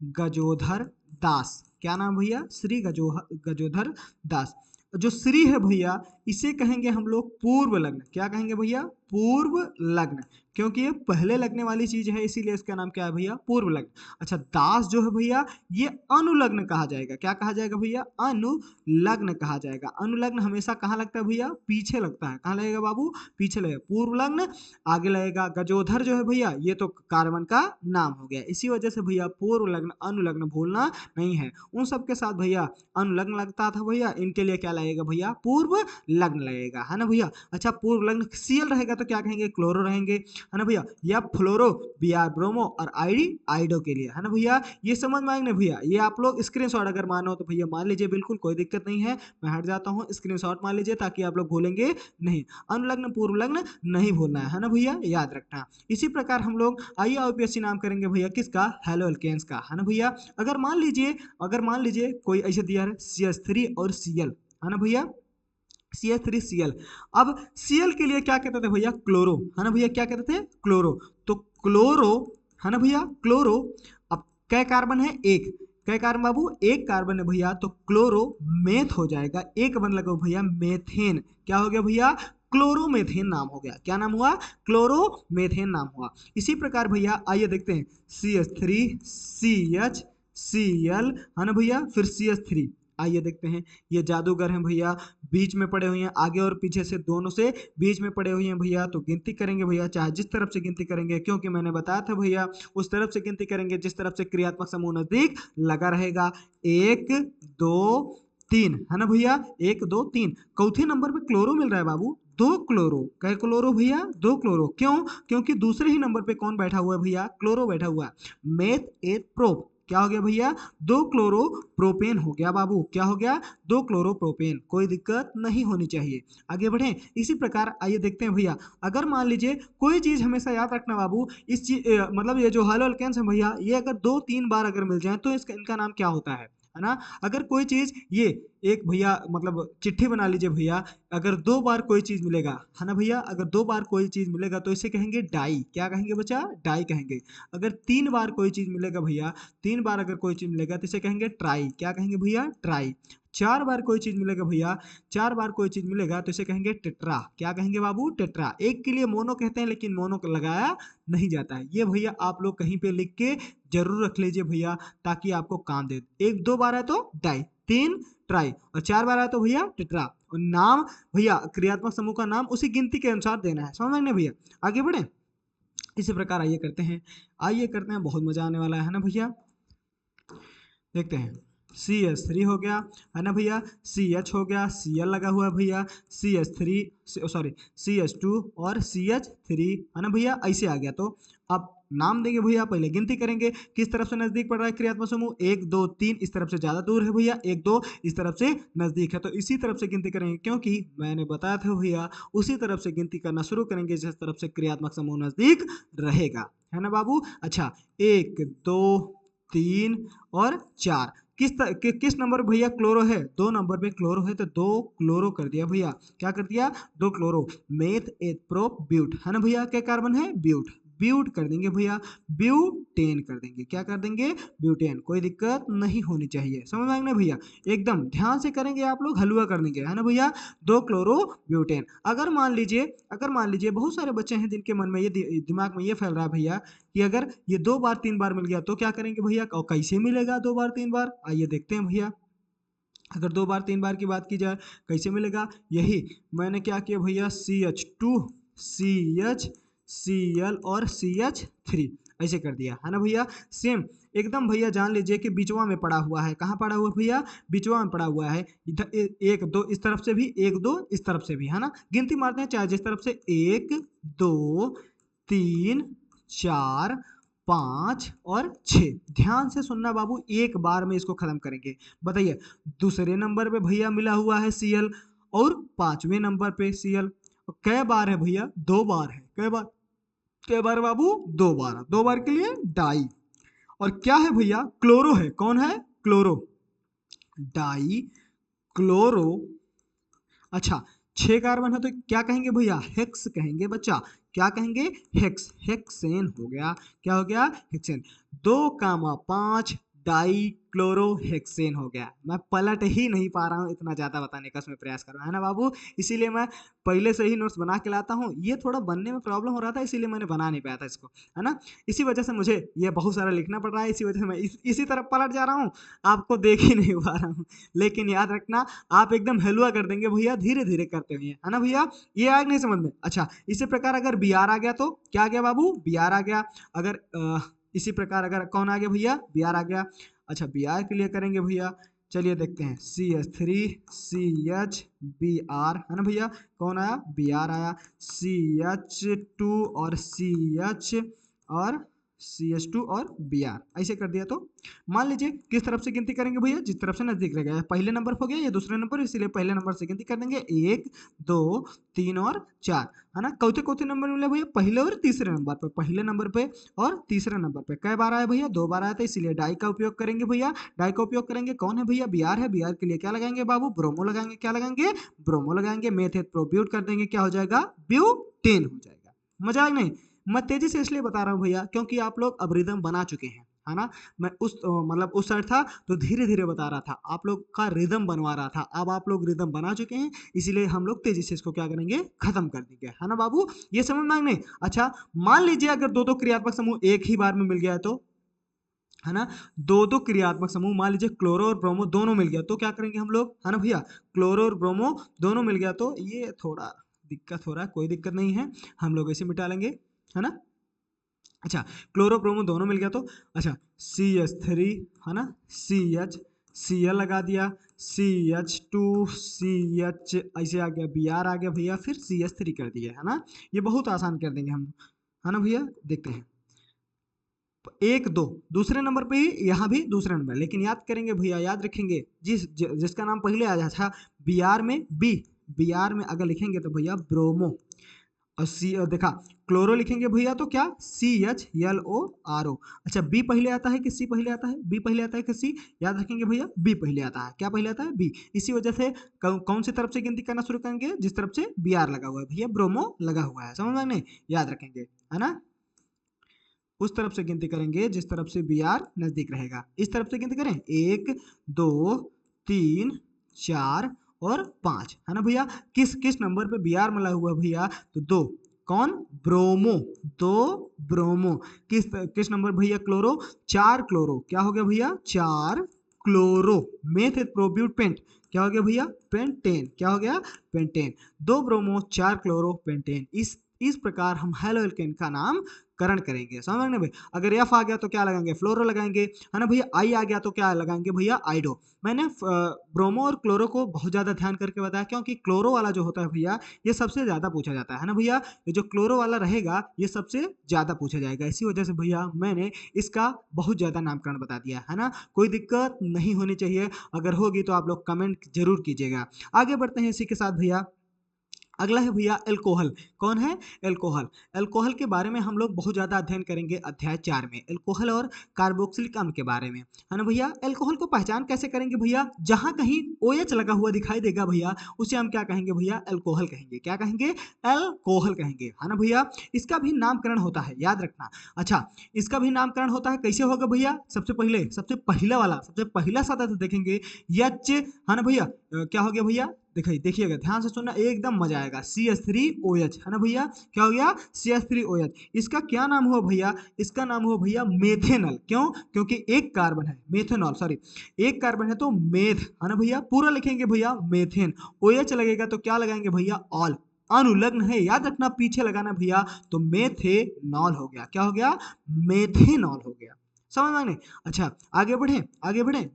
गजोधर दास। क्या नाम भैया? श्री गजोधर दास। जो श्री है भैया इसे कहेंगे हम लोग पूर्व लग्न। क्या कहेंगे भैया? पूर्व लग्न। क्योंकि ये पहले लगने वाली चीज है इसीलिए इसका नाम क्या है भैया? पूर्व लग्न। अच्छा दास जो है भैया ये अनुलग्न कहा जाएगा। क्या कहा जाएगा भैया? अनुलग्न कहा जाएगा। अनुलग्न हमेशा कहाँ लगता है भैया? पीछे लगता है। कहाँ लगेगा बाबू? पीछे लगेगा। पूर्व लग्न आगे लगेगा। गजोधर जो है भैया ये तो कार्बन का नाम हो गया। इसी वजह से भैया पूर्व लग्न अनुलग्न भूलना नहीं है। उन सब के साथ भैया अनुलग्न लगता था भैया, इनके लिए क्या लगेगा भैया? पूर्व लग्न लगेगा, है ना भैया? अच्छा पूर्व लग्न सीएल रहेगा तो क्या कहेंगे? क्लोरो रहेंगे, है ना भैया? या फ्लोरो, बी आर ब्रोमो और आईडी आइडो के लिए, है ना भैया? ये समझ में आएंगे भैया? ये आप लोग स्क्रीनशॉट अगर मानो तो भैया मान लीजिए, बिल्कुल कोई दिक्कत नहीं है। मैं हट जाता हूँ, स्क्रीनशॉट मान लीजिए ताकि आप लोग भूलेंगे नहीं। अनुलग्न पूर्व लग्न नहीं भूलना है ना भैया? याद रखना। इसी प्रकार हम लोग आईयूपीएससी नाम करेंगे भैया किसका? हेलो एल्केन्स का, है ना भैया? अगर मान लीजिए कोई ऐसे दिया है CH3 और Cl, है ना भैया? CH3Cl। अब Cl के लिए क्या कहते थे भैया? क्लोरो, है ना भैया? क्या कहते थे? क्लोरो। तो क्लोरो, है ना भैया? क्लोरो। अब कै कार्बन है? एक। कै कार्बन बाबू? एक कार्बन है भैया। तो क्लोरो मेथ हो जाएगा। एक बन लगा भैया मेथेन। क्या हो गया भैया? क्लोरोमेथेन नाम हो गया। क्या नाम हुआ? क्लोरोमेथेन नाम हुआ। इसी प्रकार भैया आइए देखते हैं CH3 CH Cl, है ना भैया? फिर CH3 आइए देखते हैं। ये जादूगर हैं भैया, बीच में पड़े हुए हैं, आगे और पीछे से दोनों से बीच में पड़े हुए हैं भैया। तो गिनती करेंगे भैया, चाहे जिस तरफ से गिनती करेंगे, क्योंकि मैंने बताया था भैया उस तरफ से गिनती करेंगे जिस तरफ से क्रियात्मक समूह नजदीक लगा रहेगा। 1 2 3 है ना भैया, 1 2 3। चौथे नंबर पे क्लोरो मिल रहा है बाबू, 2 क्लोरो। कै क्लोरो भैया? 2 क्लोरो। क्यों? क्योंकि दूसरे ही नंबर पे कौन बैठा हुआ है भैया? क्लोरो बैठा हुआ है। मेथ एथ प्रोप क्या हो गया भैया? 2 क्लोरो प्रोपेन हो गया बाबू। क्या हो गया? 2 क्लोरो प्रोपेन। कोई दिक्कत नहीं होनी चाहिए। आगे बढ़े। इसी प्रकार आइए देखते हैं भैया, अगर मान लीजिए कोई चीज हमेशा याद रखना बाबू, इस चीज मतलब ये जो हालो अल्केन्स है भैया, ये अगर 2 3 बार अगर मिल जाए तो इनका नाम क्या होता है ना? अगर कोई चीज ये एक भैया मतलब चिट्ठी बना लीजिए भैया, अगर 2 बार कोई चीज मिलेगा है ना भैया, अगर 2 बार कोई चीज मिलेगा तो इसे कहेंगे डाई। क्या कहेंगे बच्चा? डाई कहेंगे। अगर 3 बार कोई चीज मिलेगा भैया, 3 बार अगर कोई चीज मिलेगा तो इसे कहेंगे ट्राई। क्या कहेंगे भैया? ट्राई। 4 बार कोई चीज मिलेगा भैया, 4 बार कोई चीज मिलेगा तो इसे कहेंगे टेट्रा। क्या कहेंगे बाबू? टेट्रा। एक के लिए मोनो कहते हैं, लेकिन मोनो को लगाया नहीं जाता है। ये भैया आप लोग कहीं पे लिख के जरूर रख लीजिए भैया, ताकि आपको काम दे। 1 2 बार है तो डाई, 3 ट्राई, और 4 बार है तो भैया टेट्रा। और नाम भैया क्रियात्मक समूह का नाम उसी गिनती के अनुसार देना है, समझ में भैया? आगे बढ़े। इसी प्रकार आइए करते हैं, आइए करते हैं, बहुत मजा आने वाला है ना भैया। देखते हैं। CH3 हो गया है ना भैया, CH हो गया, Cl लगा हुआ है भैया, CH3 सॉरी CH2 और CH3 है ना भैया, ऐसे आ गया। तो अब नाम देंगे भैया, पहले गिनती करेंगे किस तरफ से नजदीक पड़ रहा है क्रियात्मक समूह। 1 2 3 इस तरफ से ज्यादा दूर है भैया, 1 2 इस तरफ से नजदीक है, तो इसी तरफ से गिनती करेंगे, क्योंकि मैंने बताया था भैया उसी तरफ से गिनती करना शुरू करेंगे जिस तरफ से क्रियात्मक समूह नजदीक रहेगा, है ना बाबू? अच्छा, 1 2 3 और 4। किस नंबर पे भैया क्लोरो है? 2 नंबर पे क्लोरो है, तो 2 क्लोरो कर दिया भैया। क्या कर दिया? 2 chloro. Meth eth prop but है ना भैया, क्या कार्बन है? ब्यूट। ब्यूट कर देंगे भैया, ब्यूटेन कर देंगे। क्या कर देंगे? ब्यूटेन। कोई दिक्कत नहीं होनी चाहिए, समझ में आएगा ना भैया? एकदम ध्यान से करेंगे आप लोग, हलवा कर देंगे, है ना भैया? 2 क्लोरो ब्यूटेन। अगर मान लीजिए बहुत सारे बच्चे हैं जिनके मन में ये दिमाग में ये फैल रहा है भैया कि अगर ये 2 बार 3 बार मिल गया तो क्या करेंगे भैया, और कैसे मिलेगा 2 बार 3 बार? आइए देखते हैं भैया। अगर 2 बार 3 बार की बात की जाए, कैसे मिलेगा? यही मैंने क्या किया भैया, CH2 CH Cl और CH3 ऐसे कर दिया, है ना भैया? सेम एकदम भैया, जान लीजिए कि बीचवा में पड़ा हुआ है। कहाँ पड़ा हुआ है भैया? बीचवा में पड़ा हुआ है। इधर 1 2 इस तरफ से भी, 1 2 इस तरफ से भी, है ना? गिनती मारते हैं, चाहे जिस तरफ से, 1 2 3 4 5 और 6। ध्यान से सुनना बाबू, एक बार में इसको खत्म करेंगे। बताइए, दूसरे नंबर पे भैया मिला हुआ है Cl, और 5वें नंबर पे Cl। कै बार है भैया? 2 बार है। कै बार? कै बार बाबू? 2 बार। 2 बार के लिए डाई। और क्या है भैया? क्लोरो है। कौन है? क्लोरो। Die chloro. अच्छा, 6 कार्बन है तो क्या कहेंगे भैया? हेक्स कहेंगे बच्चा। क्या कहेंगे? हेक्स। हेक्सेन हो गया। क्या हो गया? हेक्सेन। 2,5 डाई क्लोरो हेक्सेन हो गया। मैं पलट ही नहीं पा रहा हूँ, इतना ज्यादा बताने का उसमें प्रयास कर रहा है ना बाबू, इसीलिए मैं पहले से ही नोट्स बना के लाता हूँ। ये थोड़ा बनने में प्रॉब्लम हो रहा था, इसीलिए मैंने बना नहीं पाया था इसको, है ना? इसी वजह से मुझे ये बहुत सारा लिखना पड़ रहा है, इसी वजह से मैं इसी तरफ पलट जा रहा हूँ, आपको देख ही नहीं पा रहा हूँ। लेकिन याद रखना, आप एकदम हलवा कर देंगे भैया, धीरे धीरे करते हुए, है ना भैया? ये आया नहीं समझ में? अच्छा, इसी प्रकार अगर Br आ गया तो क्या आ गया बाबू? Br आ गया। अगर इसी प्रकार अगर कौन आ गया भैया? Br आ गया। अच्छा, Br के लिए करेंगे भैया, चलिए देखते हैं। CH3 CH Br है ना भैया? कौन आया? Br आया। CH2 और CH और CH2 और Br ऐसे कर दिया। तो मान लीजिए किस तरफ से गिनती करेंगे भैया? जिस तरफ से नजदीक रह गया। पहले नंबर हो गया, ये दूसरे नंबर, इसीलिए पहले नंबर से गिनती कर देंगे। 1 2 3 और 4, है ना? चौथे चौथे नंबर मिले भैया, पहले और तीसरे नंबर पे। पहले नंबर पे और तीसरे नंबर पे कै बार आया भैया? 2 बार आया था, इसीलिए डाई का उपयोग करेंगे भैया। डाई का उपयोग करेंगे। कौन है भैया? Br है। Br के लिए क्या लगाएंगे बाबू? ब्रोमो लगाएंगे। क्या लगाएंगे? ब्रोमो लगाएंगे। मेथेट प्रोब्यूट कर देंगे, क्या हो जाएगा? ब्यूटेन हो जाएगा। मजा आया नहीं? मैं तेजी से इसलिए बता रहा हूँ भैया क्योंकि आप लोग अब रिदम बना चुके हैं, है ना? मैं मतलब उस साइड था तो धीरे धीरे बता रहा था, आप लोग का रिदम बनवा रहा था। अब आप लोग रिदम बना चुके हैं, इसीलिए हम लोग तेजी से इसको क्या करेंगे? खत्म कर देंगे, है ना बाबू? ये समझ में नहीं? अच्छा, मान लीजिए अगर 2 क्रियात्मक समूह एक ही बार में मिल गया है तो, है ना। दो दो क्रियात्मक समूह, मान लीजिए क्लोरो और ब्रोमो दोनों मिल गया तो क्या करेंगे हम लोग, है ना भैया, क्लोरो और ब्रोमो दोनों मिल गया तो ये थोड़ा दिक्कत हो रहा है, कोई दिक्कत नहीं है, हम लोग इसे मिटा लेंगे, है ना। अच्छा, क्लोरो ब्रोमो दोनों मिल गया तो अच्छा CH3, है ना, Cl लगा दिया, CH2 CH, ऐसे आ गया Br आ गया भैया, फिर CH3 कर दिया, है ना। ये बहुत आसान कर देंगे हम, है ना भैया। देखते हैं, एक दो दूसरे नंबर पे ही, यहाँ भी दूसरे नंबर, लेकिन याद करेंगे भैया, याद रखेंगे जिसका नाम पहले आ जाता है बी आर में अगर लिखेंगे तो भैया ब्रोमो, और देखा क्लोरो लिखेंगे भैया तो क्या CHLO। अच्छा, बी पहले आता है कि सी पहले आता है, बी पहले आता है कि सी, याद रखेंगे भैया बी पहले आता है, क्या पहले आता है, बी। इसी वजह से कौन सी तरफ से गिनती करना शुरू करेंगे, जिस तरफ से Br लगा हुआ है भैया, ब्रोमो लगा हुआ है, समझ में नहीं, याद रखेंगे, है ना। उस तरफ से गिनती करेंगे जिस तरफ से Br नजदीक रहेगा, इस तरफ से गिनती करें, 1 2 3 4 और 5, है ना भैया। किस किस नंबर पे Br मिला हुआ है भैया, तो दो, कौन, ब्रोमो, दो ब्रोमो। किस किस नंबर भैया, क्लोरो, 4 क्लोरो, क्या हो गया भैया, 4 क्लोरो, मेथ प्रोब्यूट पेंट, क्या हो गया भैया, पेंटेन, क्या हो गया, पेंटेन। दो ब्रोमो 4 क्लोरो पेंटेन, इस प्रकार हम हेलो एल्केन का नाम करण करेंगे, समझ में भाई। अगर एफ आ गया तो क्या लगाएंगे, फ्लोरो लगाएंगे, है ना भैया। आई आ गया तो क्या लगाएंगे भैया, आइडो। मैंने ब्रोमो और क्लोरो को बहुत ज्यादा ध्यान करके बताया, क्योंकि क्लोरो वाला जो होता है भैया, ये सबसे ज्यादा पूछा जाता है ना भैया। ये जो क्लोरो वाला रहेगा ये सबसे ज्यादा पूछा जाएगा, इसी वजह से भैया मैंने इसका बहुत ज्यादा नामकरण बता दिया, है ना। कोई दिक्कत नहीं होनी चाहिए, अगर होगी तो आप लोग कमेंट जरूर कीजिएगा। आगे बढ़ते हैं इसी के साथ भैया। अगला है भैया एल्कोहल। कौन है, एल्कोहल। एल्कोहल के बारे में हम लोग बहुत ज़्यादा अध्ययन करेंगे अध्याय 4 में, एल्कोहल और कार्बोक्सिलिक अम्ल के बारे में, है ना भैया। एल्कोहल को पहचान कैसे करेंगे भैया, जहां कहीं OH लगा हुआ दिखाई देगा भैया, उसे हम क्या कहेंगे भैया, एल्कोहल कहेंगे, क्या कहेंगे, एल्कोहल कहेंगे, है ना भैया। इसका भी नामकरण होता है, याद रखना। अच्छा, इसका भी नामकरण होता है, कैसे होगा भैया, सबसे पहला शब्द देखेंगे यच, है ना भैया। क्या हो गया भैया, देखिए देखिएगा, ध्यान से सुनना, एकदम मजा आएगा, CH3OH, है ना भैया। क्या हो गया, CH3OH। इसका क्या नाम हुआ भैया, इसका नाम हुआ भैया मेथेनल। क्यों, क्योंकि एक कार्बन है, मेथेनॉल सॉरी, एक कार्बन है तो मेथ, है ना भैया। पूरा लिखेंगे भैया मेथेन, OH लगेगा तो क्या लगाएंगे भैया, ऑल, अनुलग्न है, याद रखना, पीछे लगाना भैया, तो मेथेनॉल हो गया, क्या हो गया, मेथेनॉल हो गया, समझ में नहीं। अच्छा, आगे बढ़े,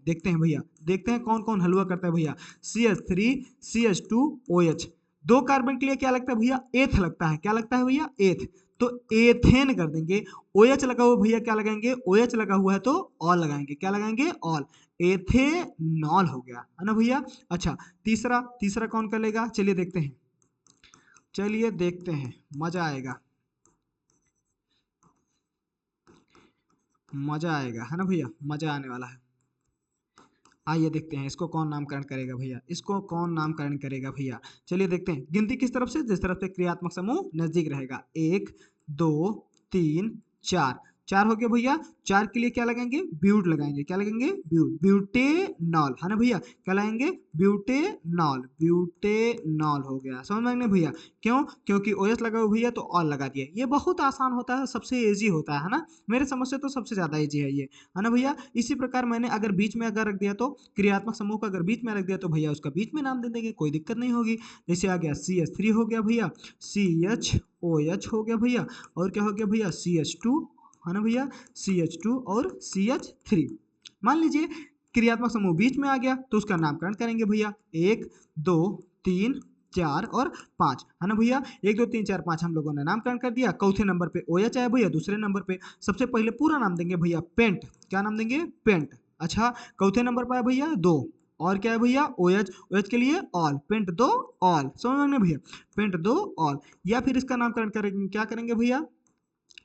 देखते हैं भैया, देखते हैं कौन कौन हलवा करता है भैया। CH3 CH2OH, दो कार्बन के लिए क्या लगता है भैया, एथ लगता है, क्या लगता है भैया, एथ, तो एथेन कर देंगे। OH लगा हुआ भैया, क्या लगाएंगे, OH लगा हुआ है तो ऑल लगाएंगे, क्या लगाएंगे, ऑल, एथेनॉल हो गया, है ना भैया। अच्छा, तीसरा तीसरा कौन कर लेगा, चलिए देखते हैं, मजा आएगा, मजा आएगा, है ना भैया, मजा आने वाला है। आइए देखते हैं इसको कौन नामकरण करेगा भैया, इसको कौन नामकरण करेगा भैया। चलिए देखते हैं, गिनती किस तरफ से, जिस तरफ से क्रियात्मक समूह नजदीक रहेगा, 1 2 3 4, 4 हो गया भैया। 4 के लिए क्या लगाएंगे, ब्यूट लगाएंगे, क्या लगाएंगे, ब्यूटेनॉल, है ना भैया, क्या लगाएंगे, ब्यूटेनॉल हो गया, समझ में नहीं भैया। क्यों, क्योंकि OH लगा हुआ भैया तो ऑल लगा दिया, ये बहुत आसान होता है, सबसे इजी होता है ना, मेरे समझ से तो सबसे ज्यादा इजी है ये, है ना भैया। इसी प्रकार मैंने अगर बीच में अगर रख दिया तो, क्रियात्मक समूह का अगर बीच में रख दिया तो भैया उसका बीच में नाम दे देंगे, कोई दिक्कत नहीं होगी। जैसे आ गया CH3 हो गया भैया, CHOH हो गया भैया, और क्या हो गया भैया, CH2, है ना भैया, CH2 और CH3। मान लीजिए क्रियात्मक समूह बीच में आ गया तो उसका नामकरण करेंगे भैया, 1 2 3 4 और 5, है ना भैया। 1 2 3 4 5 हम लोगों ने नामकरण कर दिया। चौथे नंबर पे OH आया भैया, दूसरे नंबर पे सबसे पहले पूरा नाम देंगे भैया, पेंट, क्या नाम देंगे, पेंट। अच्छा, चौथे नंबर पर आया भैया दो, और क्या है भैया, OH के लिए ऑल, पेंट दो ऑल, समझ में भैया, पेंट दो ऑल। या फिर इसका नामकरण करेंगे, क्या करेंगे भैया,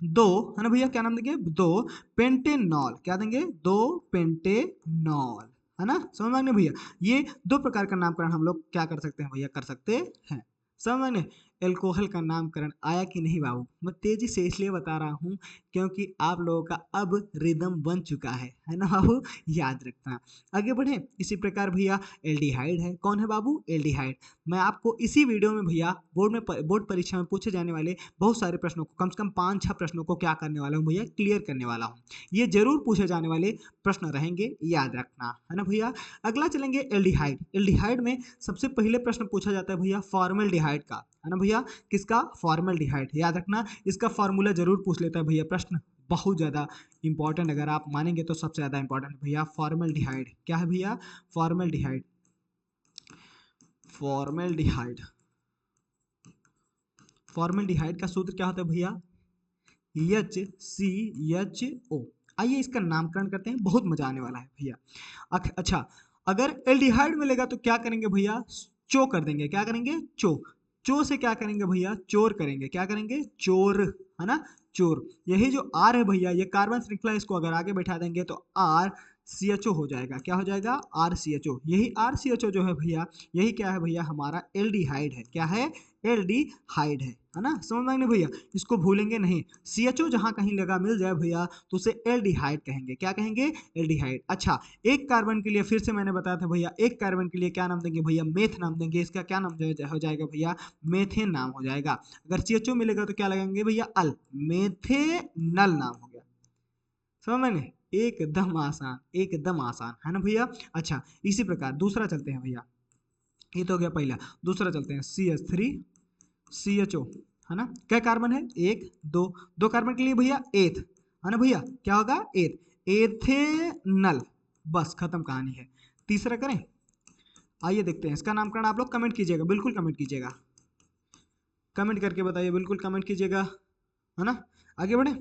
दो, है ना भैया, क्या नाम देंगे, दो पेंटेनॉल, क्या देंगे, दो पेंटेनॉल, है ना, समझ में आ गया भैया। ये दो प्रकार का नामकरण हम लोग क्या कर सकते हैं भैया, कर सकते हैं, समझ में। एल्कोहल का नामकरण आया कि नहीं बाबू? मैं तेजी से इसलिए बता रहा हूँ क्योंकि आप लोगों का अब रिदम बन चुका है ना बाबू, याद रखना। आगे बढ़े, इसी प्रकार भैया एल्डिहाइड है। कौन है बाबू? एल्डिहाइड। मैं आपको इसी वीडियो में भैया बोर्ड परीक्षा में पूछे जाने वाले बहुत सारे प्रश्नों को, कम से कम 5-6 प्रश्नों को क्या करने वाला हूँ भैया, क्लियर करने वाला हूँ। ये जरूर पूछे जाने वाले प्रश्न रहेंगे, याद रखना है ना भैया। अगला चलेंगे एल्डिहाइड। एल्डिहाइड में सबसे पहले प्रश्न पूछा जाता है भैया फॉर्मल्डिहाइड का, है ना भैया। किसका? फॉर्मल्डिहाइड। याद रखना, इसका फॉर्मूला जरूर पूछ लेता है भैया प्रश्न, बहुत ज़्यादा इंपॉर्टेंट, अगर आप मानेंगे तो सबसे ज़्यादा इंपॉर्टेंट है भैया फॉर्मल्डिहाइड। क्या है भैया? फॉर्मल्डिहाइड। फॉर्मल्डिहाइड, फॉर्मल्डिहाइड का सूत्र क्या होता है भैया? HCHO। आइए इसका नामकरण करते हैं, बहुत मजा आने वाला है भैया। अच्छा, अगर एल्डिहाइड मिलेगा तो क्या करेंगे भैया? चो कर देंगे। क्या करेंगे? चो। चो से क्या करेंगे भैया? चोर करेंगे। क्या करेंगे? चोर, है ना, चोर। यही जो आर है भैया, ये कार्बन श्रृंखला, इसको अगर आगे बैठा देंगे तो आर CHO हो जाएगा। क्या हो जाएगा? RCHO। यही RCHO जो है भैया, यही क्या है भैया? हमारा एल्डिहाइड है। क्या है? एल्डिहाइड है ना, समझ में आएगा भैया? इसको भूलेंगे नहीं। CHO जहां कहीं लगा मिल जाए भैया तो उसे एल्डिहाइड कहेंगे। क्या कहेंगे? एल्डिहाइड। अच्छा, एक कार्बन के लिए फिर से मैंने बताया था भैया, एक कार्बन के लिए क्या नाम देंगे भैया? मेथ नाम देंगे। इसका क्या नाम हो जाएगा भैया? मेथेन नाम हो जाएगा। अगर CHO मिलेगा तो क्या लगाएंगे भैया? अल, मेथेनल नाम हो गया। समझ मैंने? एकदम आसान, एकदम आसान, है ना भैया। अच्छा, इसी प्रकार दूसरा चलते हैं भैया, ये तो हो गया पहला। दूसरा चलते हैं CH3CHO, है ना। क्या कार्बन है? एक, दो, दो कार्बन के लिए भैया एथ, है ना भैया। क्या होगा? एथ, एथेनल। बस खत्म कहानी है। तीसरा करें, आइए देखते हैं इसका नामकरण। आप लोग कमेंट कीजिएगा, बिल्कुल कमेंट कीजिएगा, कमेंट करके बताइए, बिल्कुल कमेंट कीजिएगा, है ना। आगे बढ़े,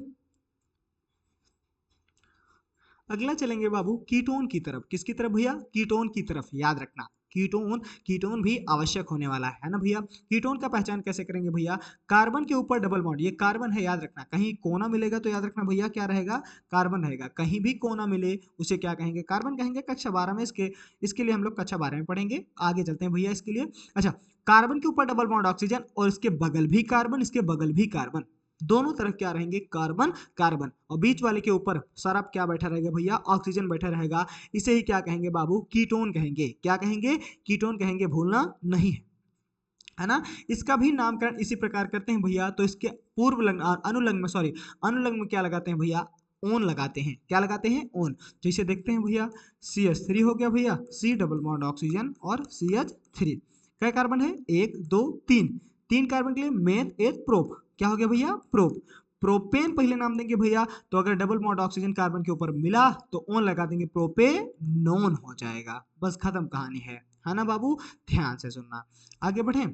अगला चलेंगे बाबू कीटोन की तरफ। किसकी तरफ भैया? कीटोन की तरफ। याद रखना, कीटोन, कीटोन भी आवश्यक होने वाला है ना भैया। कीटोन का पहचान कैसे करेंगे भैया? कार्बन के ऊपर डबल बॉन्ड, ये कार्बन है, याद रखना। कहीं कोना मिलेगा तो याद रखना भैया क्या रहेगा? कार्बन रहेगा। कहीं भी कोना मिले उसे क्या कहेंगे? कार्बन कहेंगे। कक्षा 12 में इसके लिए हम लोग कक्षा 12 में पढ़ेंगे। आगे चलते हैं भैया इसके लिए। अच्छा, कार्बन के ऊपर डबल बॉन्ड ऑक्सीजन और इसके बगल भी कार्बन, इसके बगल भी कार्बन, दोनों तरफ क्या रहेंगे? Carbon carbon. और बीच वाले के ऊपर सरफ क्या बैठा रहेगा भैया? ऑक्सीजन बैठा रहेगा। इसे ही क्या कहेंगे बाबू? कीटोन कहेंगे। क्या कहेंगे? कीटोन कहेंगे, भूलना नहीं है ना। इसका भी नामकरण इसी प्रकार करते हैं भैया। तो इसके पूर्व लग्न, अनुलग्न में, सॉरी, अनुलग्न में क्या लगाते हैं भैया? ओन लगाते हैं। क्या लगाते हैं? ओन। जैसे देखते हैं भैया, CH3 हो गया भैया, C डबल बॉन्ड ऑक्सीजन और CH3। क्या कार्बन है? एक, दो, तीन, तीन कार्बन के लिए मेथ, एथ, प्रोप। क्या हो गया भैया? प्रोप। प्रोपेन पहले नाम देंगे भैया, तो अगर डबल बॉन्ड ऑक्सीजन कार्बन के ऊपर मिला तो ओन लगा देंगे, प्रोपेनोन हो जाएगा। बस खत्म कहानी है ना बाबू, ध्यान से सुनना। आगे बढ़े,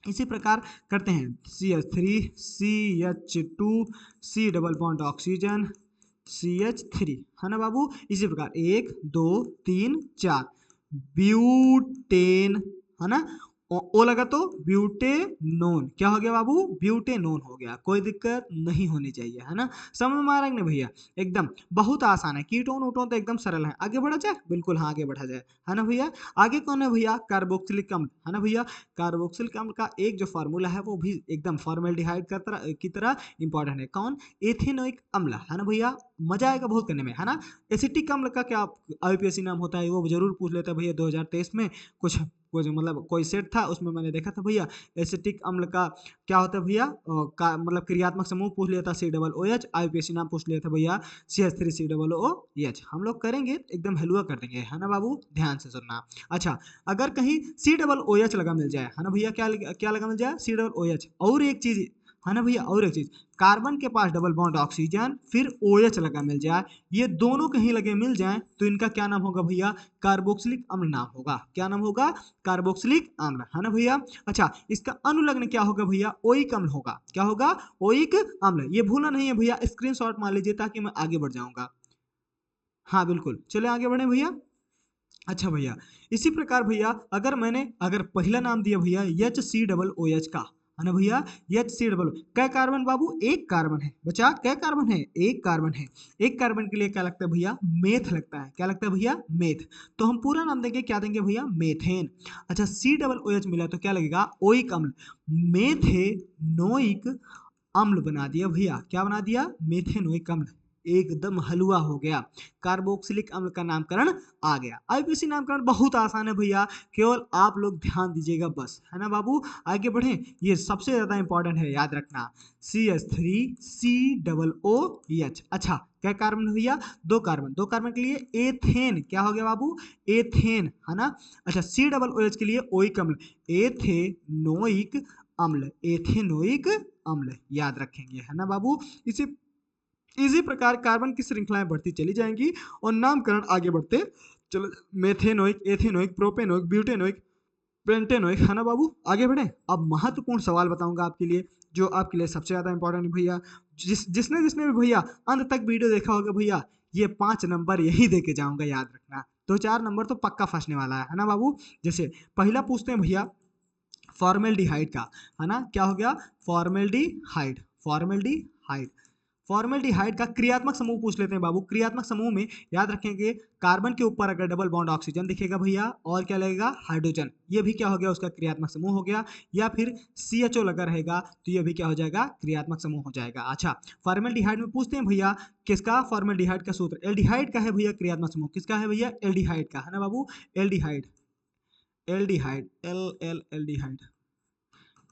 इसी प्रकार करते हैं CH3, CH2, C double bond oxygen, CH3, है ना बाबू। इसी प्रकार एक, दो, तीन, चार, ब्यूटेन, है ना। ओ लगा तो ब्यूटेनोन। क्या हो गया बाबू? ब्यूटेनोन हो गया। कोई दिक्कत नहीं होनी चाहिए, है ना। समझ में आ रहा है भैया? एकदम बहुत आसान है। कीटोन उटोन तो एकदम सरल है। आगे बढ़ा जाए? बिल्कुल हाँ, आगे बढ़ा जाए, है ना भैया। आगे कौन है भैया? कार्बोक्सिलिक अम्ल, है ना भैया। कार्बोक्सिलिक अम्ल का एक जो फार्मूला है वो भी एकदम फॉर्मेल्डिहाइड की तरह इंपॉर्टेंट है। कौन? एथेनोइक अम्ल, है ना भैया। मजा आएगा बहुत करने में, है ना। एसिटिक अम्ल का क्या IUPAC नाम होता है? वो जरूर पूछ लेता है भैया 2023 में। कुछ मतलब कोई सेट था उसमें मैंने देखा था भैया, एसिटिक अम्ल का क्या होता है भैया? मतलब क्रियात्मक समूह पूछ लिया था, COOH। IUPAC नाम पूछ लिया था भैया, CH3COOH। हम लोग करेंगे एकदम हलवा कर देंगे, है ना बाबू, ध्यान से सुनना। अच्छा, अगर कहीं COOH लगा मिल जाए, है ना भैया, क्या लगा मिल जाए? COOH। और एक चीज, है ना भैया, और एक चीज, कार्बन के पास डबल बॉन्ड ऑक्सीजन फिर OH लगा मिल जाए, ये दोनों कहीं लगे मिल जाए तो इनका क्या नाम होगा भैया? कार्बोक्सिलिक अम्ल नाम होगा। क्या नाम होगा? कार्बोक्सिलिक अम्ल, है ना भैया। अच्छा, इसका अनुलग्न क्या होगा भैया? ओइक अम्ल होगा। क्या होगा? ओइक अम्ल। ये भूलना नहीं है भैया, स्क्रीनशॉट मान लीजिए ताकि मैं आगे बढ़ जाऊंगा। हाँ बिल्कुल, चले आगे बढ़े भैया। अच्छा भैया, इसी प्रकार भैया अगर पहला नाम दिया भैया HCOOH का, है ना भैया, HC कै कार्बन बाबू, एक कार्बन है बच्चा, कै कार्बन है, एक कार्बन है। एक कार्बन के लिए क्या लगता है भैया, मेथ लगता है। क्या लगता है भैया, मेथ। तो हम पूरा नाम देंगे, क्या देंगे भैया, मेथेन। अच्छा COOH मिला तो क्या लगेगा, ओइक अम्ल, मेथेनोइक अम्ल बना दिया भैया। क्या बना दिया, मेथेनोइक अम्ल। एकदम हलवा हो गया, कार्बोक्सिलिक अम्ल का नामकरण आ गया। आईपीसी नामकरण बहुत आसान है भैया, केवल आप लोग ध्यान दीजिएगा बस, है ना बाबू। आगे बढ़े, ये सबसे ज्यादा इंपॉर्टेंट है, याद रखना, CH3COOH। अच्छा क्या कार्बन है भैया, दो कार्बन। दो कार्बन के लिए एथेन, क्या हो गया बाबू, एथेन, है ना। अच्छा COOH के लिए ओइक अम्ल, एथेनोइक अम्ल, एथेनोइक अम्ल, याद रखेंगे, है ना बाबू। इसी प्रकार कार्बन की श्रृंखलाएं बढ़ती चली जाएंगी और नामकरण आगे बढ़ते चलो, methanoic, ethanoic, propanoic, butanoic, pentanoic, है ना बाबू। आगे बढ़े, अब महत्वपूर्ण सवाल बताऊंगा आपके लिए, जो आपके लिए सबसे ज्यादा इंपॉर्टेंट है भैया। जिसने जिसने भी भैया अंत तक वीडियो देखा होगा भैया, ये 5 नंबर यही दे के जाऊंगा, याद रखना। तो 4 नंबर तो पक्का फंसने वाला है ना बाबू। जैसे पहला पूछते हैं भैया फॉर्मेल्डिहाइड का, है ना, क्या हो गया, फॉर्मेल्डिहाइड, फॉर्मेल्डिहाइड। फॉर्मेल्डिहाइड का क्रियात्मक समूह पूछ लेते हैं बाबू। क्रियात्मक समूह में याद रखेंगे, कार्बन के ऊपर अगर डबल बॉन्ड ऑक्सीजन दिखेगा भैया, और क्या लगेगा, हाइड्रोजन, ये भी क्या हो गया, उसका क्रियात्मक समूह हो गया। या फिर CHO लगा रहेगा तो ये भी क्या हो जाएगा, क्रियात्मक समूह हो जाएगा। अच्छा फॉर्मेल्डिहाइड में पूछते हैं भैया, किसका, फॉर्मेल्डिहाइड का सूत्र, एल्डिहाइड का है भैया क्रियात्मक समूह, किसका है भैया, एल्डिहाइड का, है ना बाबू। एल्डिहाइड, एल्डिहाइड, एल्डिहाइड,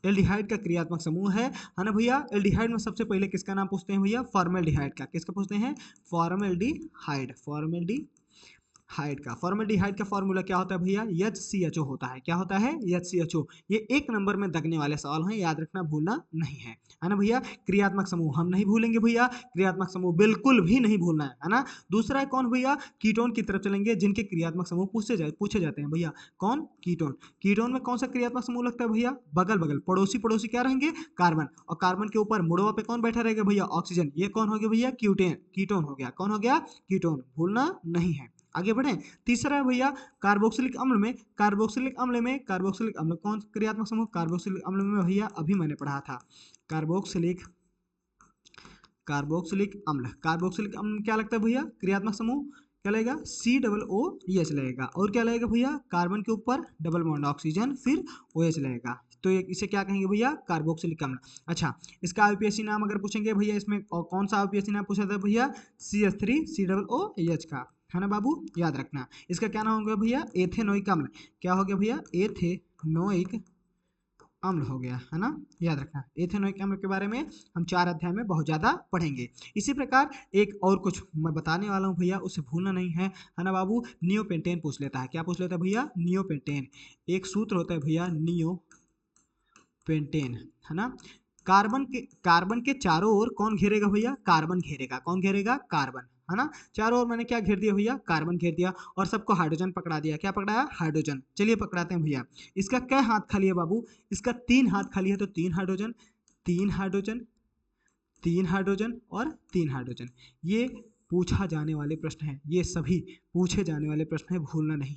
एल्डिहाइड का क्रियात्मक समूह है ना भैया। एल्डिहाइड में सबसे पहले किसका नाम पूछते हैं भैया, फॉर्मेल्डिहाइड का। किसका पूछते हैं, फॉर्मेल्डिहाइड, फॉर्मेल्डिहाइड का। फॉर्मेल्डिहाइड का फॉर्मूला क्या होता है भैया, HCHO होता है। क्या होता है, HCHO। ये एक नंबर में दगने वाले सवाल हैं, याद रखना, भूलना नहीं है ना भैया। क्रियात्मक समूह हम नहीं भूलेंगे भैया, क्रियात्मक समूह बिल्कुल भी नहीं भूलना है ना। दूसरा है कौन भैया, कीटोन की तरफ चलेंगे, जिनके क्रियात्मक समूह पूछे जाते हैं भैया। कौन, कीटोन। कीटोन में कौन सा क्रियात्मक समूह लगता है भैया, बगल बगल पड़ोसी पड़ोसी क्या रहेंगे, कार्बन। और कार्बन के ऊपर मुड़वा पे कौन बैठा रहेगा भैया, ऑक्सीजन। ये कौन हो गया भैया, क्यूटेन, कीटोन हो गया। कौन हो गया, कीटोन, भूलना नहीं है। आगे बढ़े, तीसरा है भैया कार्बोक्सिलिक अम्ल में, कार्बोक्सिलिक अम्ल कौन क्रियात्मक समूह, कार्बोक्सिलिक अम्ल में भैया अभी मैंने पढ़ा था, कार्बोक्सिलिक अम्ल। कार्बोक्सिलिक अम्ल में क्या लगता है भैया, क्रियात्मक समूह क्या लगेगा, COOH लगेगा। और क्या लगेगा भैया, कार्बन के ऊपर डबल बॉन्ड ऑक्सीजन, फिर OH लगेगा। तो इसे क्या कहेंगे भैया, कार्बोक्सिलिक अम्ल। अच्छा इसका आईपीएसी नाम अगर पूछेंगे भैया, इसमें और कौन सा आईपीएसी नाम पूछा था भैया, CH3COOH का, है ना बाबू, याद रखना। इसका क्या नाम हो गया भैया, एथेनोइक अम्ल। क्या हो गया भैया, एथेनोइक अम्ल हो गया, है ना, याद रखना। एथेनोइक अम्ल के बारे में हम 4 अध्याय में बहुत ज्यादा पढ़ेंगे। इसी प्रकार एक और कुछ मैं बताने वाला हूँ भैया, उसे भूलना नहीं है ना बाबू। नियोपेंटेन पूछ लेता है, क्या पूछ लेता है भैया, नियोपेंटेन। एक सूत्र होता है भैया नियोपेंटेन, है ना। कार्बन के चारों ओर कौन घेरेगा भैया, कार्बन घेरेगा। कौन घेरेगा, कार्बन, है ना। चारों ओर मैंने क्या घेर दिया भैया, कार्बन घेर दिया, और सबको हाइड्रोजन पकड़ा दिया। क्या पकड़ाया, हाइड्रोजन। चलिए पकड़ाते हैं भैया। इसका क्या हाथ खाली है बाबू, इसका 3 हाथ खाली है, तो 3 हाइड्रोजन, 3 हाइड्रोजन, 3 हाइड्रोजन और 3 हाइड्रोजन। ये पूछा जाने वाले प्रश्न हैं, ये सभी पूछे जाने वाले प्रश्न हैं, भूलना नहीं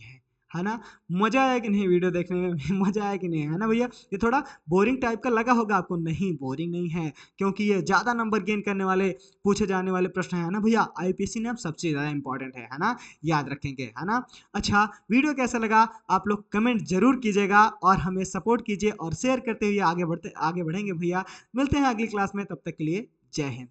है ना। मजा आया कि नहीं वीडियो देखने में, मजा आया कि नहीं, है ना भैया। ये थोड़ा बोरिंग टाइप का लगा होगा आपको, नहीं बोरिंग नहीं है, क्योंकि ये ज्यादा नंबर गेन करने वाले पूछे जाने वाले प्रश्न है ना भैया। आईपीएससी में अब सबसे ज्यादा इंपॉर्टेंट है ना, याद रखेंगे, है ना। अच्छा वीडियो कैसा लगा आप लोग कमेंट जरूर कीजिएगा, और हमें सपोर्ट कीजिए और शेयर करते हुए आगे बढ़ेंगे भैया। मिलते हैं अगली क्लास में, तब तक के लिए जय हिंद।